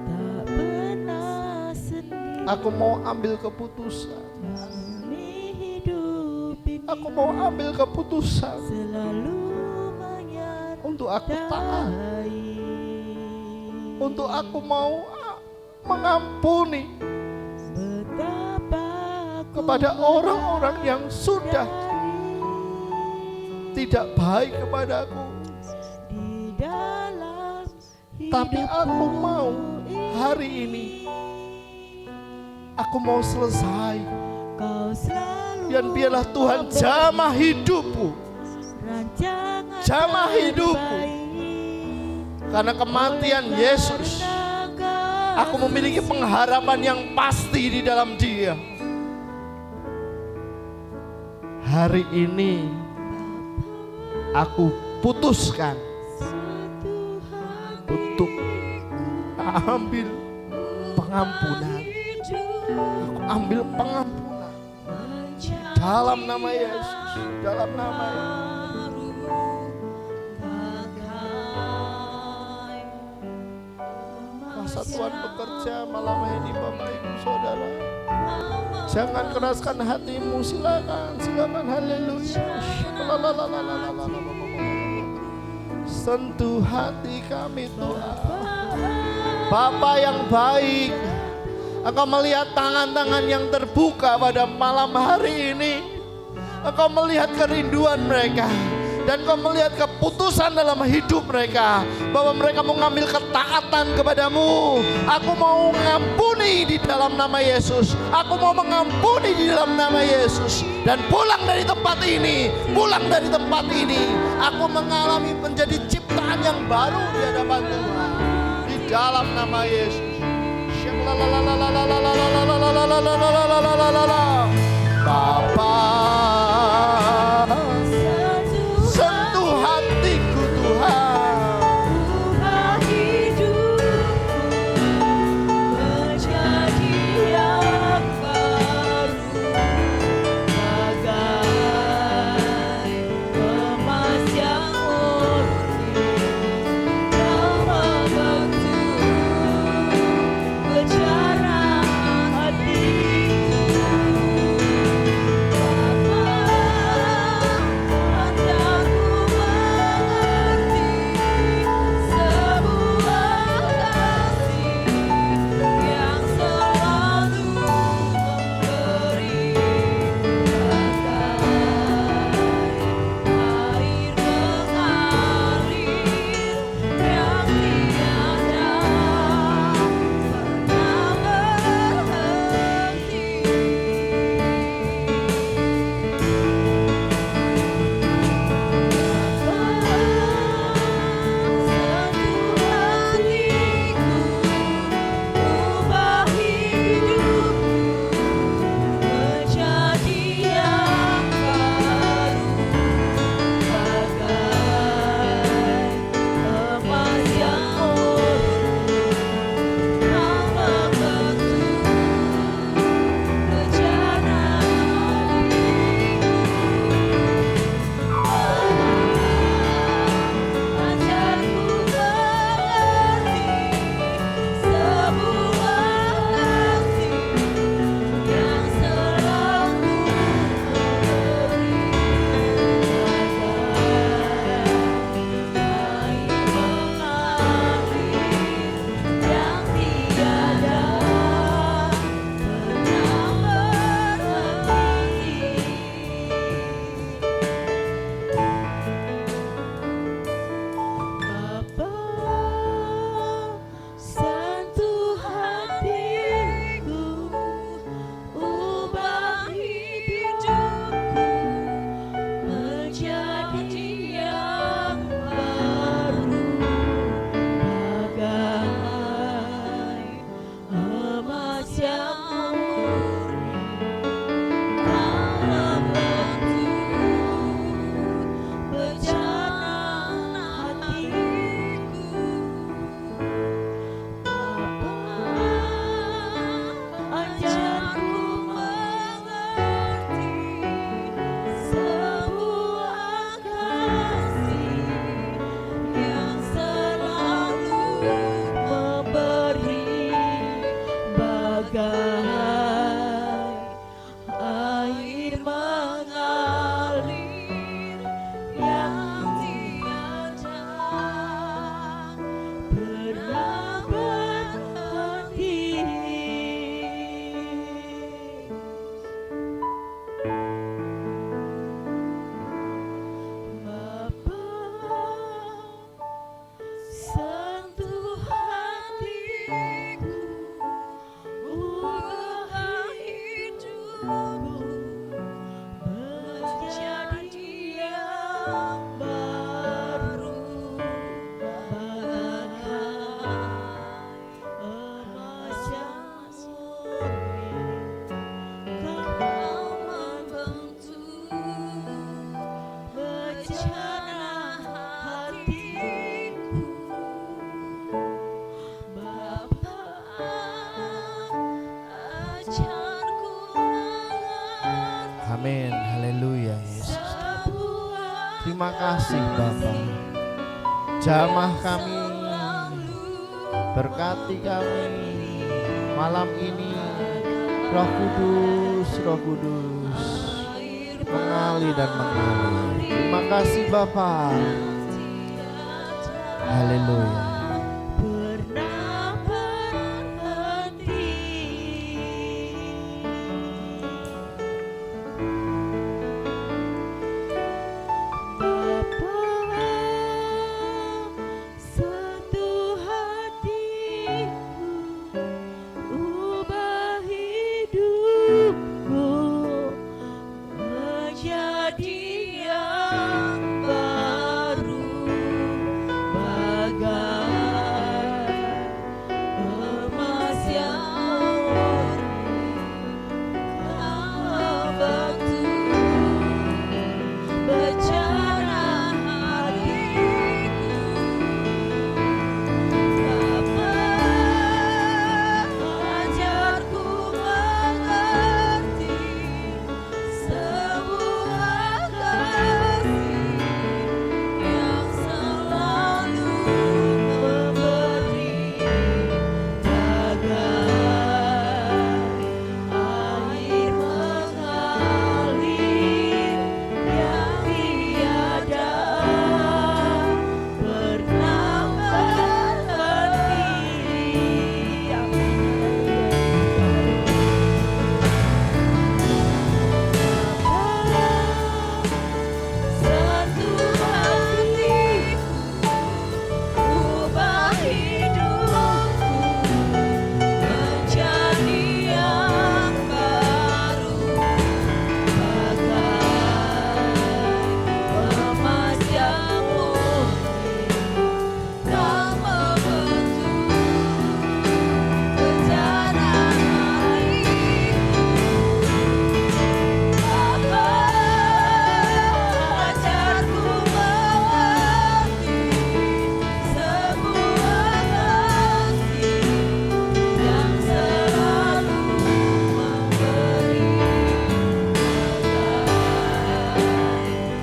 Tak pernah sendiri aku mau ambil keputusan. menjalani hidup ini, Aku mau ambil keputusan selalu menyertai. untuk aku taat, untuk aku mau mengampuni Betapa aku kepada orang-orang yang sudah tidak baik kepadaku. di dalam Tapi aku mau hari ini, aku mau selesai. Kau selalu Dan biarlah Tuhan jamah hidupku, rancangan jamah hidupku. terbaik. Karena kematian Yesus, aku memiliki pengharapan yang pasti di dalam Dia. Hari ini aku putuskan untuk ambil pengampunan. Aku ambil pengampunan dalam nama Yesus, dalam nama Yesus. Masa Tuhan bekerja malam ini Bapak Ibu Saudara. Jangan keraskan hatimu, silakan, silakan, haleluya. Sentuh hati kami Tuhan. Bapa yang baik, Engkau melihat tangan-tangan yang terbuka pada malam hari ini. Engkau melihat kerinduan mereka. Dan Kau melihat keputusan dalam hidup mereka, bahwa mereka mau mengambil ketaatan kepadamu. Aku mau mengampuni di dalam nama Yesus. Aku mau mengampuni di dalam nama Yesus. Dan pulang dari tempat ini, pulang dari tempat ini, aku mengalami menjadi ciptaan yang baru di hadapan Tuhan. Di dalam nama Yesus. Bapa, sentuh Amin. Haleluya Yesus. Terima kasih Bapa. Jamah kami, berkati kami malam ini. Roh Kudus, Roh Kudus, mengalir dan mengalir. Terima kasih Bapa. Haleluya. Pernah berhenti Bapa, sentuh hatiku, ubah hidupku menjadi yang baru, bagai emas yang murni, batu bercara hatiku. Bapa, ajarku mengerti sebuah kasih yang selalu memberi, bagai air mengalir yang tiada pernah berhenti. Sentuh hatiku, ubah hidupku menjadi yang baru, bagai emas yang murni, kau membentuk rencana hatiku. Bapa, ajarku mengerti sebuah kasih yang selalu memberi, bagai air mengalir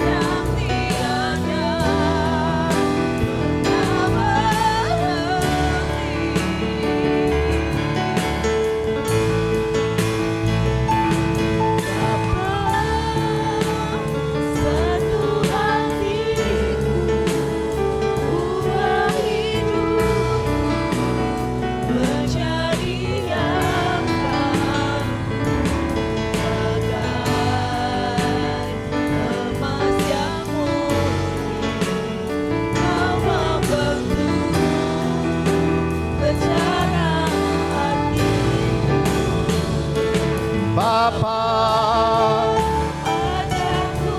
yang tiada pernah sentuh hatiku, ubah hidupku menjadi yang baru, bagai emas yang murni, kau membentuk rencana hatiku. Bapa,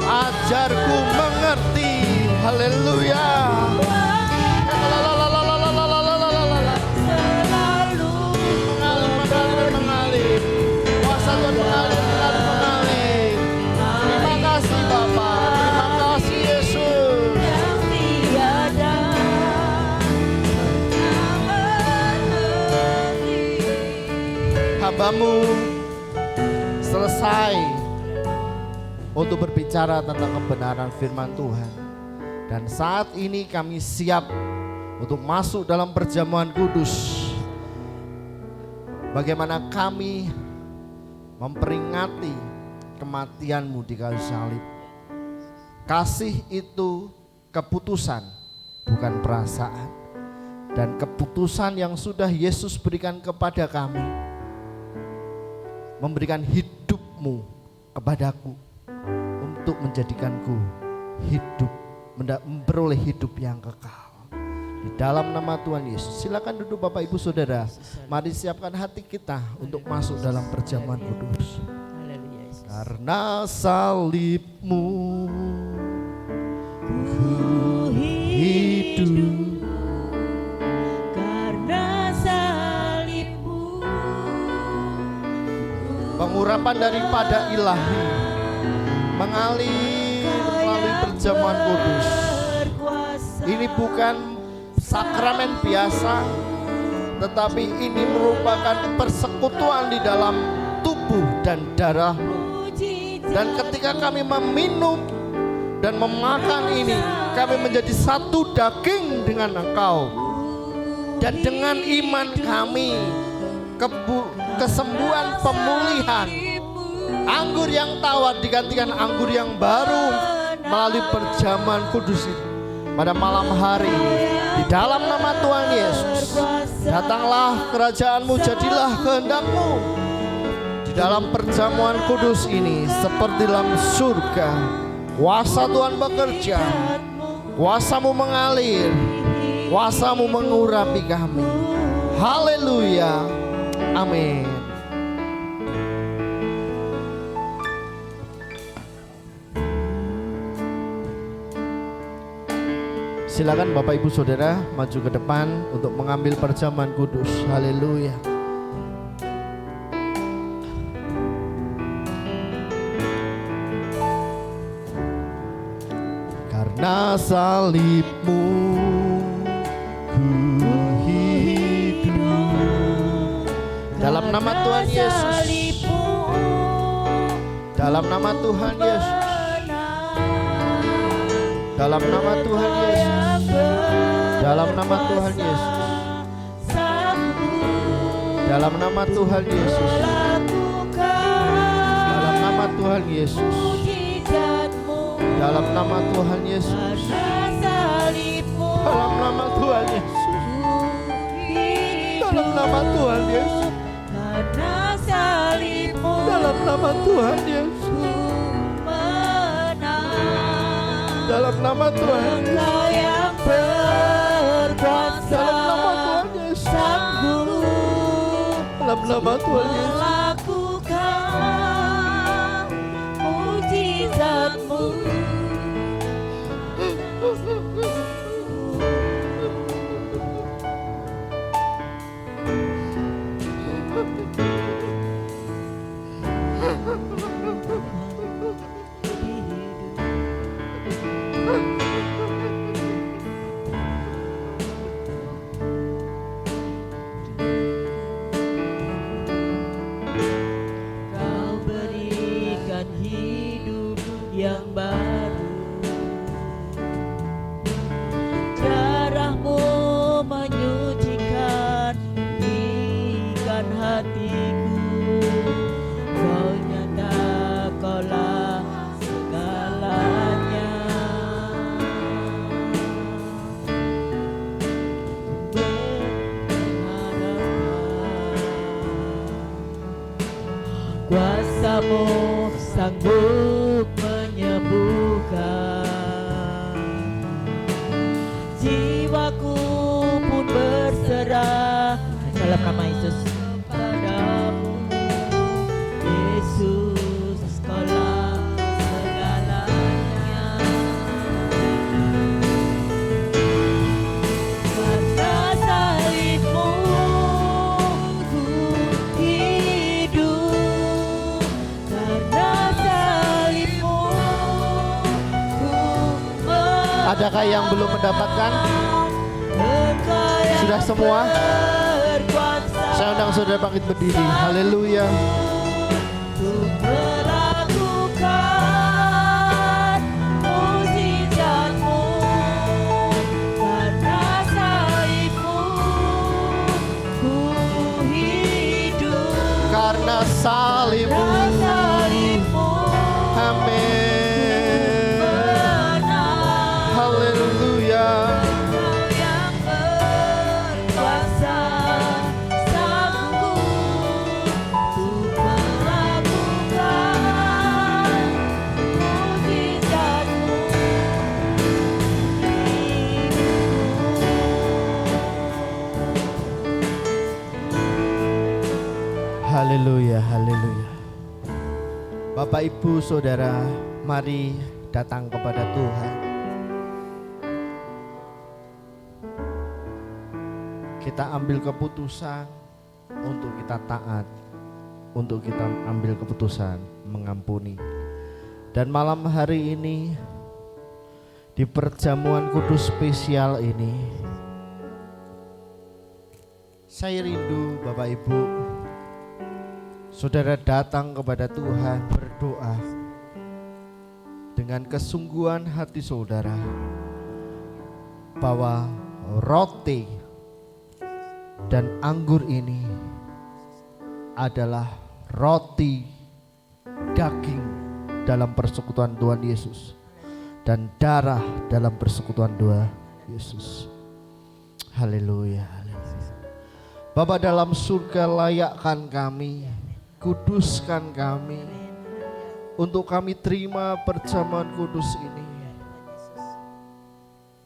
ajarku mengerti. Haleluya. Selalu Mengalir. Kuasa Tuhan mengalir. Terima kasih Bapa. Terima kasih Yesus. yang tiada pernah berhenti. Hambamu selesai untuk berbicara tentang kebenaran firman Tuhan. Dan saat ini kami siap untuk masuk dalam perjamuan kudus. Bagaimana kami memperingati kematian-Mu di kayu salib. Kasih itu keputusan, bukan perasaan. Dan keputusan yang sudah Yesus berikan kepada kami, memberikan hidup-Mu kepadaku untuk menjadikanku hidup, memperoleh hidup yang kekal. Di dalam nama Tuhan Yesus, silakan duduk Bapak Ibu Saudara. Mari siapkan hati kita untuk masuk dalam perjamuan kudus. Karena salib-Mu ku hidup, Karena salib-Mu pengurapan daripada ilahi mengalir melalui perjamuan kudus. berkuasa. Ini bukan sakramen biasa, tetapi ini merupakan persekutuan di dalam tubuh dan darah-Mu. Dan ketika kami meminum dan memakan ini, kami menjadi satu daging dengan Engkau. Dan dengan iman kami, kesembuhan, pemulihan, anggur yang tawar digantikan anggur yang baru melalui perjamuan kudus ini. Pada malam hari ini, di dalam nama Tuhan Yesus, datanglah kerajaan-Mu, jadilah kehendak-Mu di dalam perjamuan kudus ini seperti dalam surga. Kuasa Tuhan bekerja, kuasa-Mu mengalir, kuasa-Mu mengurapi kami. Haleluya, amin. Silakan Bapak Ibu Saudara maju ke depan untuk mengambil perjamuan kudus. Haleluya. Karena salib-Mu ku hidup. Dalam nama Tuhan Yesus. Dalam nama Tuhan Yesus. Dalam nama Tuhan Yesus. Dalam nama Tuhan Yesus. Dalam nama Tuhan Yesus. Dalam nama Tuhan Yesus. Dalam nama Tuhan Yesus. Dalam nama Tuhan Yesus. Dalam nama Tuhan Yesus. Dalam nama Tuhan Yesus. Dalam nama Tuhan Yesus. Engkau yang berkuasa, Dalam nama Tuhan Yesus. Dalam nama Tuhan Yesus. melakukan mujizat-Mu. Kau berikan hidup yang baru. Darah-Mu menyucikan ikan hatiku. Kau nyata, Kaulah segalanya. Kuasa-Mu sanggup menyembuhkan. Jiwaku pun berserah dalam nama Yesus padamu. Yesus, Kaulah segalanya. Karena salib-Mu ku hidup. Karena salib-Mu ku Adakah yang belum mendapatkan? Engkau yang Sudah semua? berkuasa Saya undang saudara bangkit berdiri. Haleluya. untuk melakukan mujizat-Mu. Karena salib-Mu ku hidup. Karena salib-Mu. Karena salib-Mu Amin. menang. Haleluya. Engkau yang berkuasa sanggup untuk melakukan mujizat-Mu. Haleluya, haleluya. Bapak Ibu Saudara, mari datang kepada Tuhan. Kita ambil keputusan untuk kita taat, untuk kita ambil keputusan mengampuni. Dan malam hari ini, di perjamuan kudus spesial ini, Saya rindu Bapak Ibu, saudara datang kepada Tuhan berdoa dengan kesungguhan hati saudara bahwa roti dan anggur ini adalah roti daging dalam persekutuan Tuhan Yesus dan darah dalam persekutuan Tuhan Yesus. Haleluya, haleluya. Bapa dalam surga, layakkan kami, kuduskan kami, untuk kami terima perjamuan kudus ini.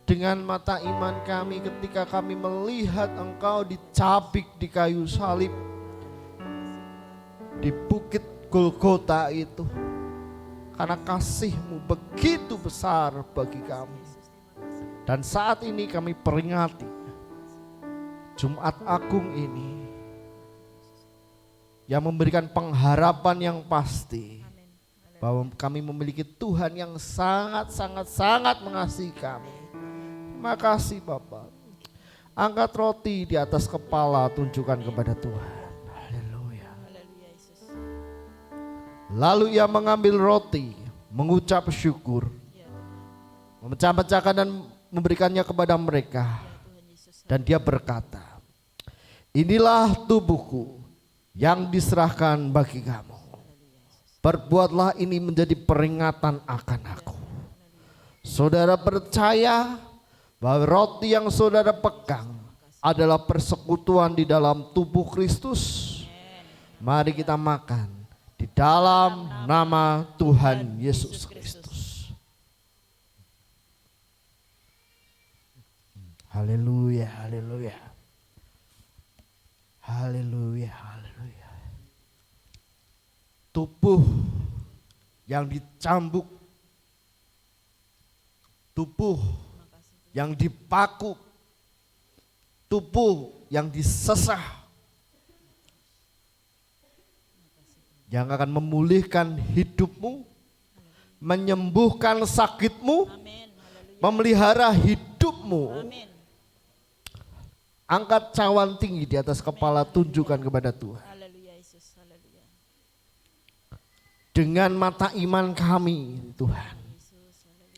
Dengan mata iman kami ketika kami melihat Engkau dicabik di kayu salib di bukit Golgota itu, karena kasih-Mu begitu besar bagi kami. Dan saat ini kami peringati Jumat Agung ini yang memberikan pengharapan yang pasti bahwa kami memiliki Tuhan yang sangat mengasihi kami. Terima kasih Bapak. Angkat roti di atas kepala, tunjukkan kepada Tuhan. Haleluya. Lalu ia mengambil roti, mengucap syukur, memecah-pecahkan dan memberikannya kepada mereka. Dan dia berkata, inilah tubuhku yang diserahkan bagi kamu. Perbuatlah ini menjadi peringatan akan aku. Saudara percaya bahwa roti yang saudara pegang adalah persekutuan di dalam tubuh Kristus? Mari kita makan di dalam nama Tuhan Yesus Kristus. Haleluya, haleluya. Haleluya, haleluya. Tubuh yang dicambuk, tubuh yang dipaku, tubuh yang disesah, yang akan memulihkan hidupmu, menyembuhkan sakitmu, memelihara hidupmu. Angkat cawan tinggi di atas kepala, tunjukkan kepada Tuhan. Dengan mata iman kami Tuhan,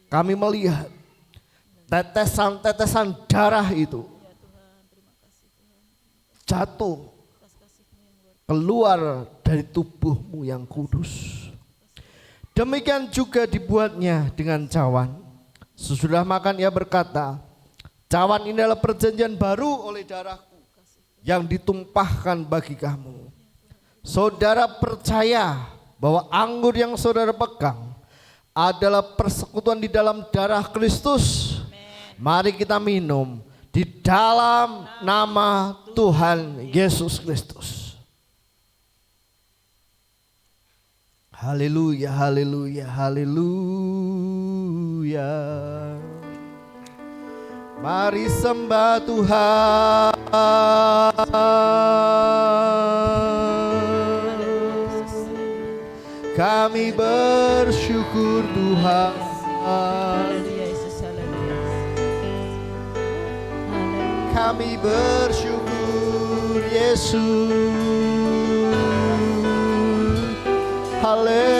kami melihat tetesan-tetesan darah itu jatuh keluar dari tubuh-Mu yang kudus. Demikian juga dibuatnya dengan cawan. Sesudah makan ia berkata, cawan ini adalah perjanjian baru oleh darahku yang ditumpahkan bagi kamu. Saudara percaya bahwa anggur yang saudara pegang adalah persekutuan di dalam darah Kristus? Mari kita minum di dalam nama Tuhan Yesus Kristus. Haleluya, haleluya, haleluya. Mari sembah Tuhan. Kami bersyukur Tuhan. Kami bersyukur Yesus. Haleluya.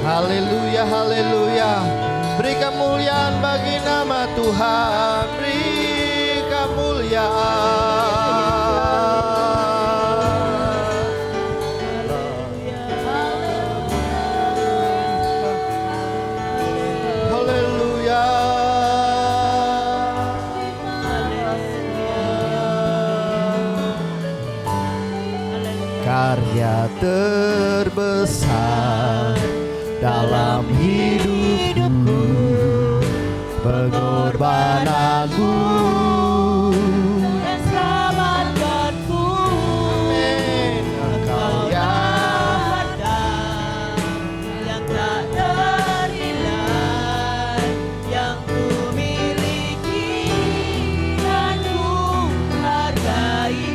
Haleluya, haleluya. Beri kemuliaan bagi nama Tuhan. Beri Haleluya. Karya terbesar dalam hidupku, pengorbananmu dan selamatkanku. Engkau yang ada, yang tak ternilai, yang ku miliki dan ku hargai.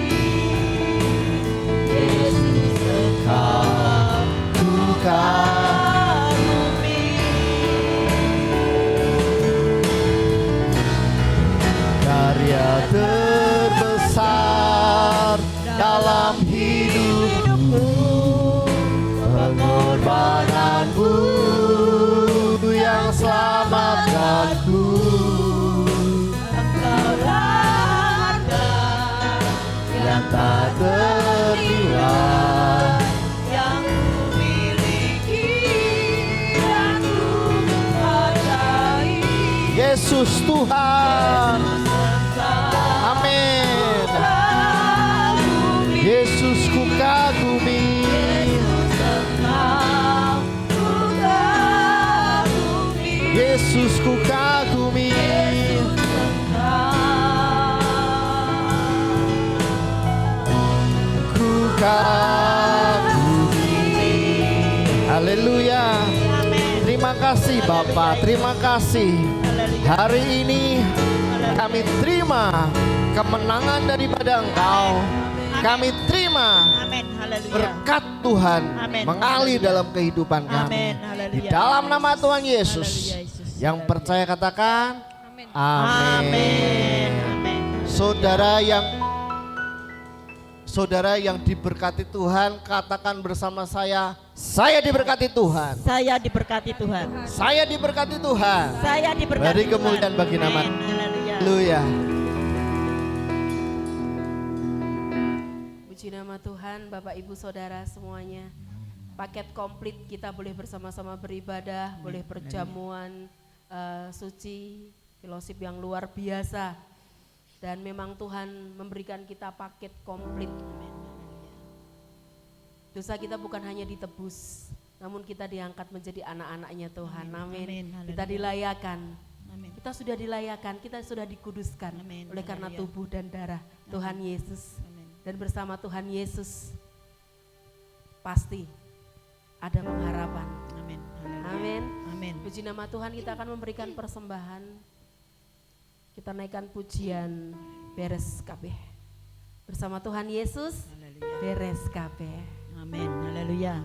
Yesus, Engkau bukan karuniaku. selamatkanku. Engkaulah harta yang tak ternilai, yang ku miliki dan ku hargai. Yesus Tuhan. Amin. Yesus ku kagumi. Yesus ku kagumi. Ku kagumi. Haleluya. Terima kasih Bapa, terima kasih. Hari ini kami terima kemenangan daripada Engkau. Kami terima Amin. Haleluya. berkat Tuhan Amin. mengalir dalam kehidupan kami. Amin. Haleluya. Di dalam nama Tuhan Yesus. Haleluya, Yesus. Yang percaya katakan Amin. amin. Amin. Saudara yang diberkati Tuhan, katakan bersama saya diberkati Tuhan. Saya diberkati Tuhan. Saya diberkati Tuhan. Saya diberkati Beri Tuhan. kemuliaan bagi nama. Amin. Haleluya. Haleluya. Puji nama Tuhan, Bapak Ibu Saudara semuanya. Paket komplit kita boleh bersama-sama beribadah, boleh perjamuan suci, fellowship yang luar biasa. Dan memang Tuhan memberikan kita paket komplit. Dosa kita bukan hanya ditebus, namun kita diangkat menjadi anak-anaknya Tuhan. Amin. Amin. Haleluya. Kita dilayakan. Amin. Kita sudah dilayakan, kita sudah dikuduskan Amin. oleh karena Haleluya. tubuh dan darah Tuhan Yesus. Amin. Dan bersama Tuhan Yesus pasti ada pengharapan. Amin. Haleluya. Amin. Amin. Puji nama Tuhan, kita akan memberikan persembahan. Kita naikkan pujian beres kabeh. Bersama Tuhan Yesus Haleluya. beres kabeh. Amin. Haleluya.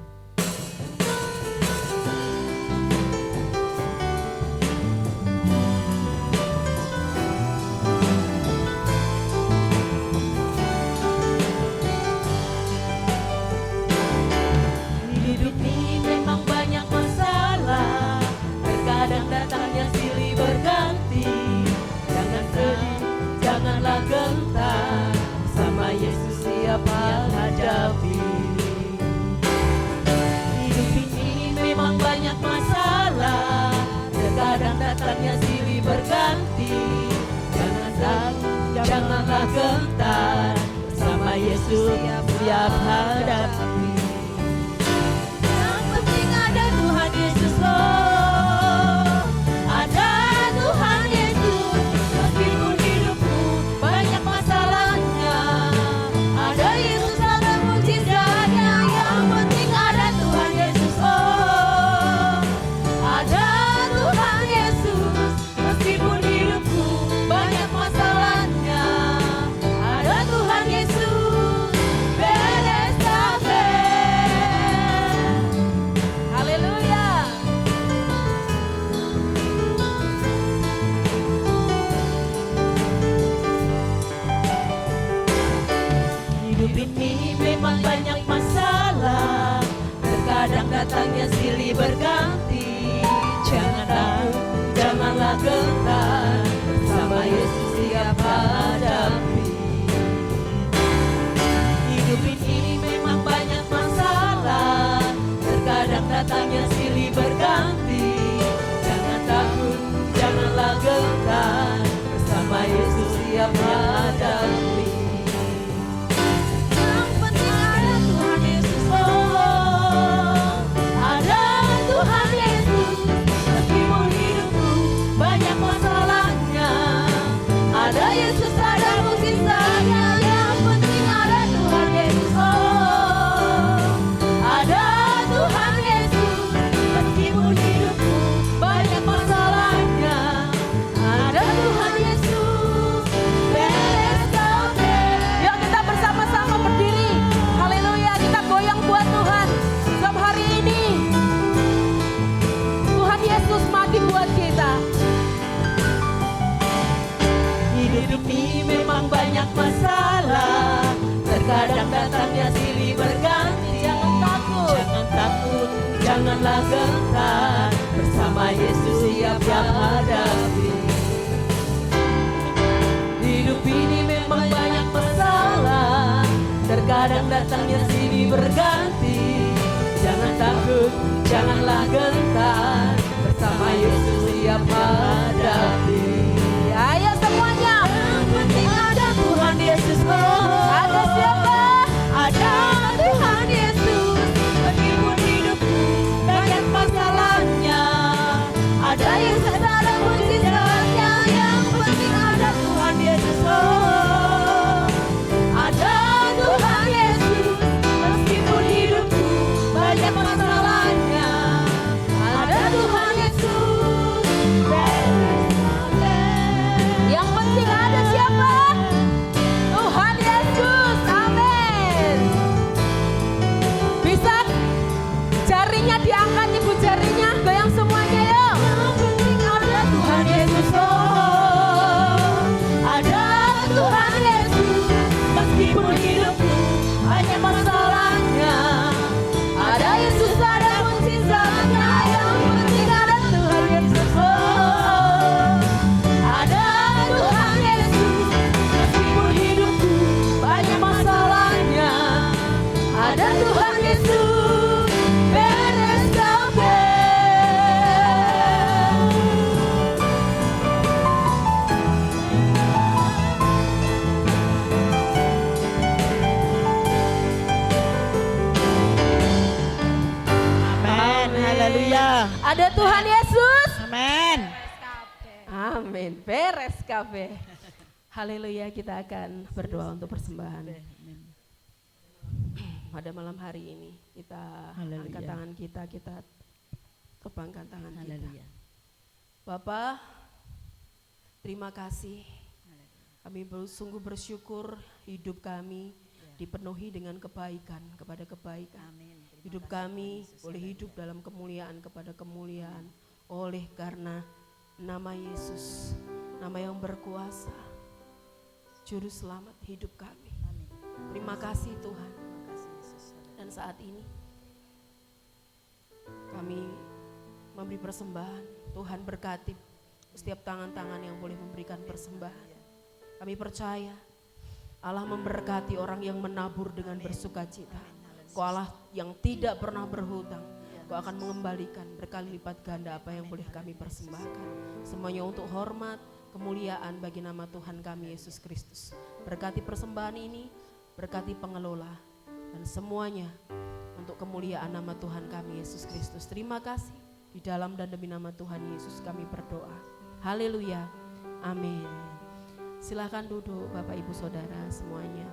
Hidup ini memang banyak masalah, terkadang datangnya silih berganti. Jangan sedih, janganlah gentar, sama Yesus siap menghadapi. Hidup ini memang banyak masalah, terkadang datangnya silih berganti. Jangan takut, janganlah gentar, sama Yesus siap hadapi. Yang penting ada Tuhan Yesus, oh, ada Tuhan Yesus. Meskipun hidupku banyak masalahnya, ada Yesus, ada mujizatnya. Yang penting ada Tuhan Yesus, oh, ada Tuhan Yesus. Meskipun hidupku banyak masalahnya, ada Tuhan Yesus. Beres kabeh. Haleluya. Hidup ini memang banyak masalah, terkadang datangnya silih berganti. Jangan takut, janganlah gentar, bersama Yesus siap hadapi. Hidup ini memang banyak masalah, terkadang datangnya silih berganti. Jangan takut, janganlah gentar, bersama Yesus siap hadapi. Yang penting ada Tuhan Yesus, oh, ada Tuhan Yesus. Meskipun hidupku banyak masalahnya, ada Yesus, ada mujizatnya. Yang penting ada Tuhan Yesus, oh, ada Tuhan Yesus. Meskipun hidupku banyak masalahnya, ada Tuhan Yesus. siap hadapi. Hidup ini memang banyak masalah, terkadang datangnya silih berganti. Jangan takut, janganlah gentar, bersama Yesus siap hadapi. Ayo semuanya, yang penting ada Tuhan Yesus. Ada siapa? Ada Tuhan Yesus. Meskipun hidupku banyak masalahnya, ada Yesus, ada mujizatnya. Yang penting ada Tuhan Yesus. Ada Tuhan Yesus. Meskipun hidupku banyak masalahnya, ada Tuhan Yesus. Yang penting ada siapa? Tuhan Yesus. Amin. Bisa jarinya diangkat, ibu, jarinya goyang semuanya yuk. Yang penting ada Tuhan Yesus. Ada Tuhan Yesus. Meskipun hidupku banyak masalahnya, ada Yesus, ada mujizatnya. Yang penting ada Tuhan Yesus. Ada Tuhan Yesus. Meskipun hidupku banyak masalahnya, ada Tuhan Yesus. Beres kabeh. Amin. Haleluya. Ada Tuhan Yesus. Amin. Amin. Beres kabeh. Haleluya, kita akan berdoa untuk persembahan. Pada malam hari ini kita Haleluya. angkat tangan kita kebangkan tangan kita. Haleluya. Bapak, terima kasih. Kami sungguh bersyukur hidup kami dipenuhi dengan kebaikan kepada kebaikan. Hidup kami boleh hidup dalam kemuliaan kepada kemuliaan oleh karena nama Yesus, nama yang berkuasa, Juru Selamat hidup kami. Terima kasih Tuhan. Dan saat ini kami memberi persembahan. Tuhan berkati setiap tangan-tangan yang boleh memberikan persembahan. Kami percaya Allah memberkati orang yang menabur dengan bersukacita. Kau Allah yang tidak pernah berhutang, Kau akan mengembalikan berkali lipat ganda apa yang boleh kami persembahkan. Semuanya untuk hormat, kemuliaan bagi nama Tuhan kami Yesus Kristus. Berkati persembahan ini, berkati pengelola, dan semuanya untuk kemuliaan nama Tuhan kami Yesus Kristus. Terima kasih, di dalam dan demi nama Tuhan Yesus kami berdoa. Haleluya, amin. Silakan duduk Bapak Ibu Saudara semuanya.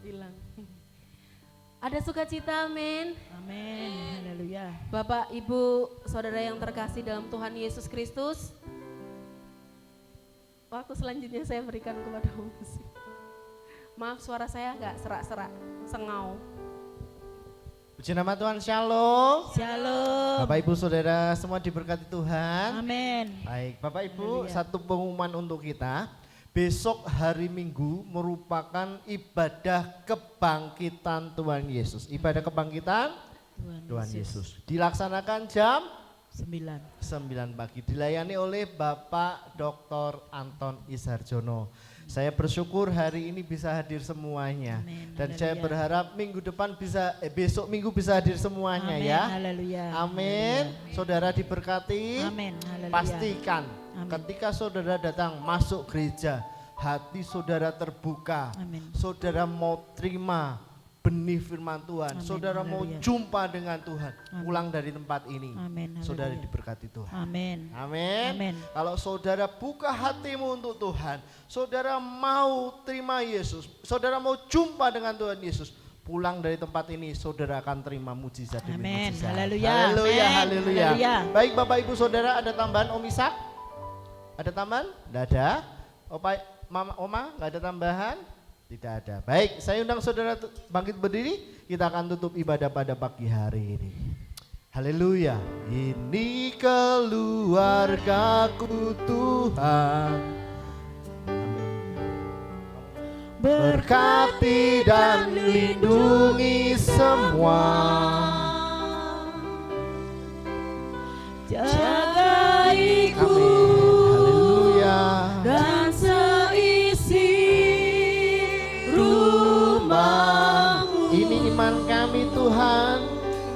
Hilang. Ada sukacita, amin. Amin. Haleluya. Bapak Ibu Saudara yang terkasih dalam Tuhan Yesus Kristus, waktu selanjutnya saya berikan kepada musik. Maaf suara saya nggak serak-serak, sengau. Puji nama Tuhan, shalom. Shalom. Bapak Ibu Saudara semua diberkati Tuhan. Amin. Baik, Bapak Ibu, Haleluya. satu pengumuman untuk kita. Besok hari Minggu merupakan ibadah kebangkitan Tuhan Yesus. Ibadah kebangkitan Tuhan Yesus. Dilaksanakan jam 9 pagi. Dilayani oleh Bapak Dr. Anton Isarjono. Saya bersyukur hari ini bisa hadir semuanya. Amin. Dan saya Haleluya. berharap minggu depan besok minggu bisa hadir semuanya. Amin. Ya. Haleluya. Amin. Saudara diberkati. Amin. Haleluya. Pastikan Amin. ketika saudara datang masuk gereja, hati saudara terbuka. Amin. Saudara mau terima benih firman Tuhan. Amin. Saudara mau Haleluya. jumpa dengan Tuhan. Amin. Pulang dari tempat ini. Amin. Saudara Haleluya. diberkati Tuhan. Amin. Amin. Amin. Kalau saudara buka hatimu untuk Tuhan, saudara mau terima Yesus, saudara mau jumpa dengan Tuhan Yesus, pulang dari tempat ini saudara akan terima mujizat demi Amin. mujizat. Haleluya. Haleluya. Amin. Haleluya. Haleluya. Baik Bapak Ibu Saudara, ada tambahan Om Ishak? Ada tambahan? Tidak ada. Mama, Oma, nggak ada tambahan? Tidak ada. Baik, saya undang saudara bangkit berdiri. Kita akan tutup ibadah pada pagi hari ini. Haleluya. Ini keluargaku Tuhan, berkati dan lindungi semua. jagaiku Haleluya. dan seisi rumahmu. Ini iman kami Tuhan,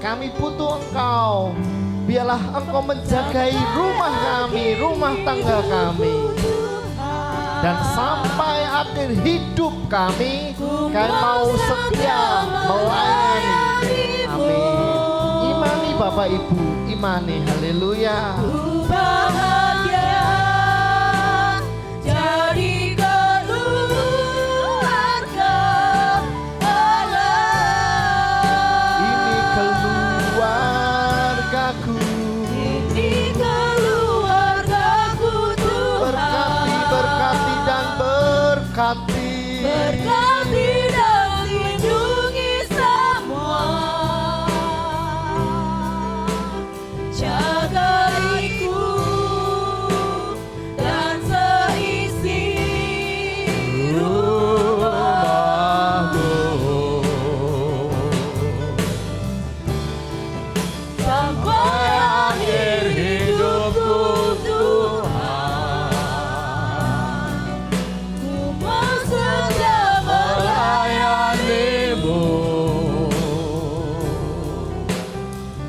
kami butuh Engkau. Biarlah Engkau menjagai rumah kami, rumah tangga kami. Dan sampai akhir hidup kami mau setia melayani. Amin. Imani Bapak Ibu, imani. Haleluya. Ku bahagia jadi keluarga Allah. Ini keluargaku. Ini keluargaku Tuhan. Berkati dan berkati. Berkati dan lindungi semua. Jagaiku dan seisi rumahmu. Sampai akhir hidupku Tuhan, ku mau setia melayanimu.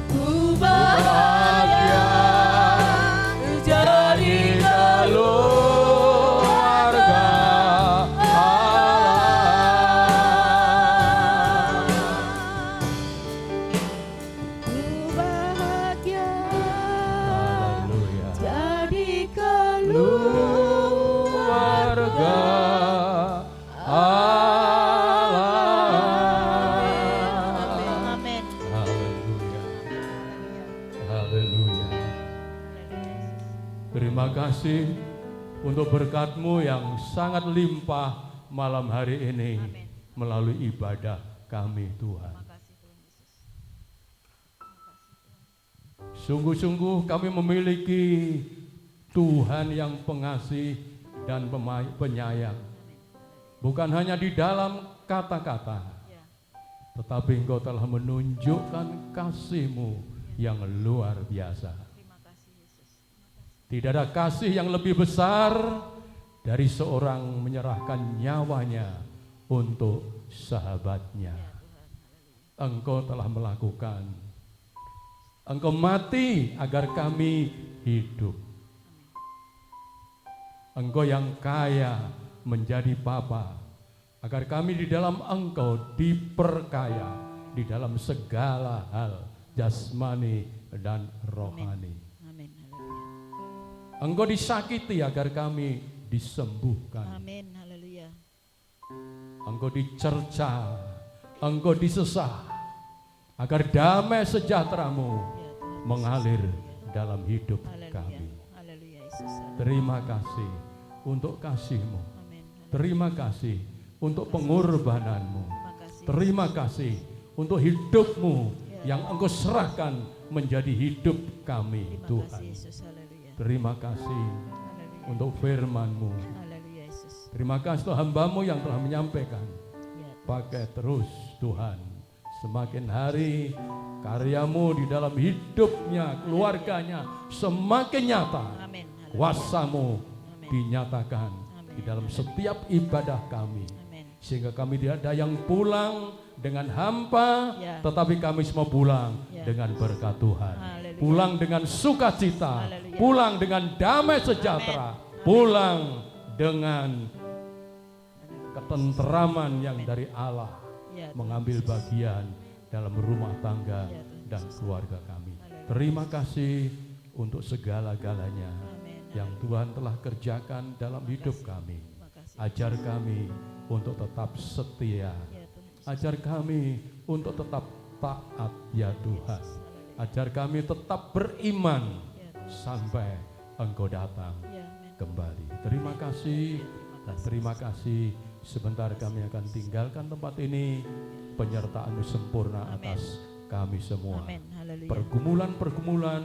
Ku bahagia jadi keluarga Allah. Ku bahagia jadi keluarga Allah. Amin. Haleluya. Haleluya. Terima kasih untuk berkat-Mu yang sangat limpah malam hari ini melalui ibadah kami Tuhan. Sungguh-sungguh kami memiliki Tuhan yang pengasih dan penyayang. Bukan hanya di dalam kata-kata, tetapi Engkau telah menunjukkan kasih-Mu yang luar biasa. Tidak ada kasih yang lebih besar dari seorang menyerahkan nyawanya untuk sahabatnya. Engkau telah melakukan. Engkau mati agar kami hidup. Engkau yang kaya menjadi Bapa, agar kami di dalam Engkau diperkaya di dalam segala hal jasmani dan rohani. Amin. Engkau disakiti agar kami disembuhkan. Amin. Haleluya. Engkau dicerca, Engkau disesah, agar damai sejahtera-Mu mengalir dalam hidup kami. Haleluya Yesus. Terima kasih untuk kasih-Mu. Amin. Terima kasih untuk pengorbanan-Mu. Makasih. Terima kasih untuk hidup-Mu yang Engkau serahkan menjadi hidup kami, Terima Tuhan. kasih Yesus. Haleluya. Terima kasih Haleluya. untuk firman-Mu. Haleluya Yesus. Terima kasih untuk hamba-Mu yang telah menyampaikan. Ya, Pakai terus Tuhan. Semakin hari karya-Mu di dalam hidupnya, keluarganya semakin nyata. Amin. Haleluya. Kuasa-Mu Amin. dinyatakan di dalam setiap ibadah kami. Amin. Sehingga kami tidak ada yang pulang dengan hampa, Ya. tetapi kami semua pulang Ya. dengan berkat Tuhan. Haleluya. Pulang dengan sukacita, Haleluya. pulang dengan damai sejahtera, pulang dengan ketenteraman yang dari Allah, Ya, Tuhan mengambil Yesus. bagian dalam rumah tangga Ya, Tuhan dan Yesus. keluarga kami. Haleluya. Terima kasih untuk segala-galanya Amin. yang Tuhan telah kerjakan dalam hidup kami. Makasih. Ajar kami untuk tetap setia. Ya, Tuhan Yesus. Ajar kami untuk tetap taat ya Tuhan. Ajar kami tetap beriman Ya, Tuhan. sampai Engkau datang Ya, amin. kembali. Terima kasih dan terima kasih. Sebentar kami akan tinggalkan tempat ini. Penyertaan-Mu sempurna Amin. atas kami semua. Amin. Haleluya. Pergumulan-pergumulan,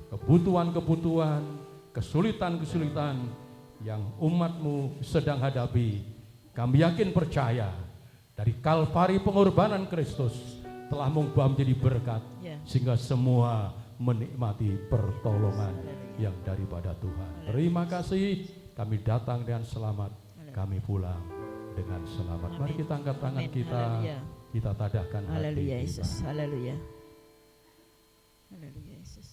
kebutuhan-kebutuhan, kesulitan-kesulitan yang umat-Mu sedang hadapi, kami yakin percaya dari Kalvari pengorbanan Kristus telah mengubah menjadi berkat, Ya. sehingga semua menikmati pertolongan yang daripada Tuhan. Terima kasih, kami datang dengan selamat, kami pulang dengan selamat. Mari kita angkat tangan Amin. kita, Haleluya. kita tadahkan hati Haleluya kita. Yesus. Haleluya. Haleluya Yesus.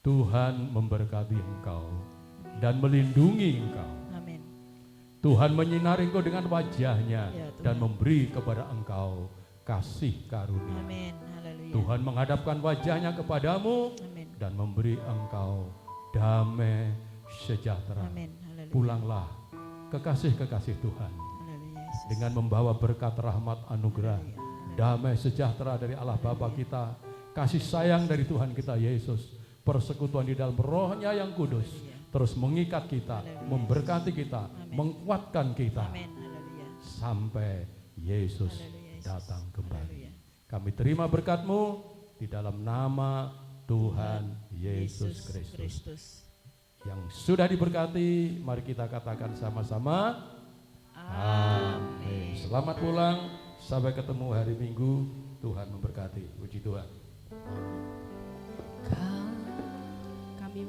Tuhan memberkati engkau dan melindungi engkau. Amin. Tuhan menyinari engkau dengan wajahnya Ya, Tuhan. dan memberi kepada engkau kasih karunia. Amin. Haleluya. Tuhan menghadapkan wajahnya kepadamu Amin. dan memberi engkau damai sejahtera. Amin. Haleluya. Pulanglah kekasih-kekasih Tuhan Haleluya Yesus. dengan membawa berkat rahmat anugerah, damai sejahtera dari Allah Bapa kita, kasih sayang dari Tuhan kita Yesus, persekutuan di dalam Roh-Nya yang kudus, terus mengikat kita, memberkati kita, menguatkan kita Amin. Haleluya. sampai Yesus Haleluya, Yesus. datang kembali. Haleluya. Kami terima berkat-Mu di dalam nama Tuhan Yesus Kristus. Kristus. Yang sudah diberkati, mari kita katakan sama-sama. Amin. Selamat pulang, sampai ketemu hari Minggu. Tuhan memberkati. Puji Tuhan. Kami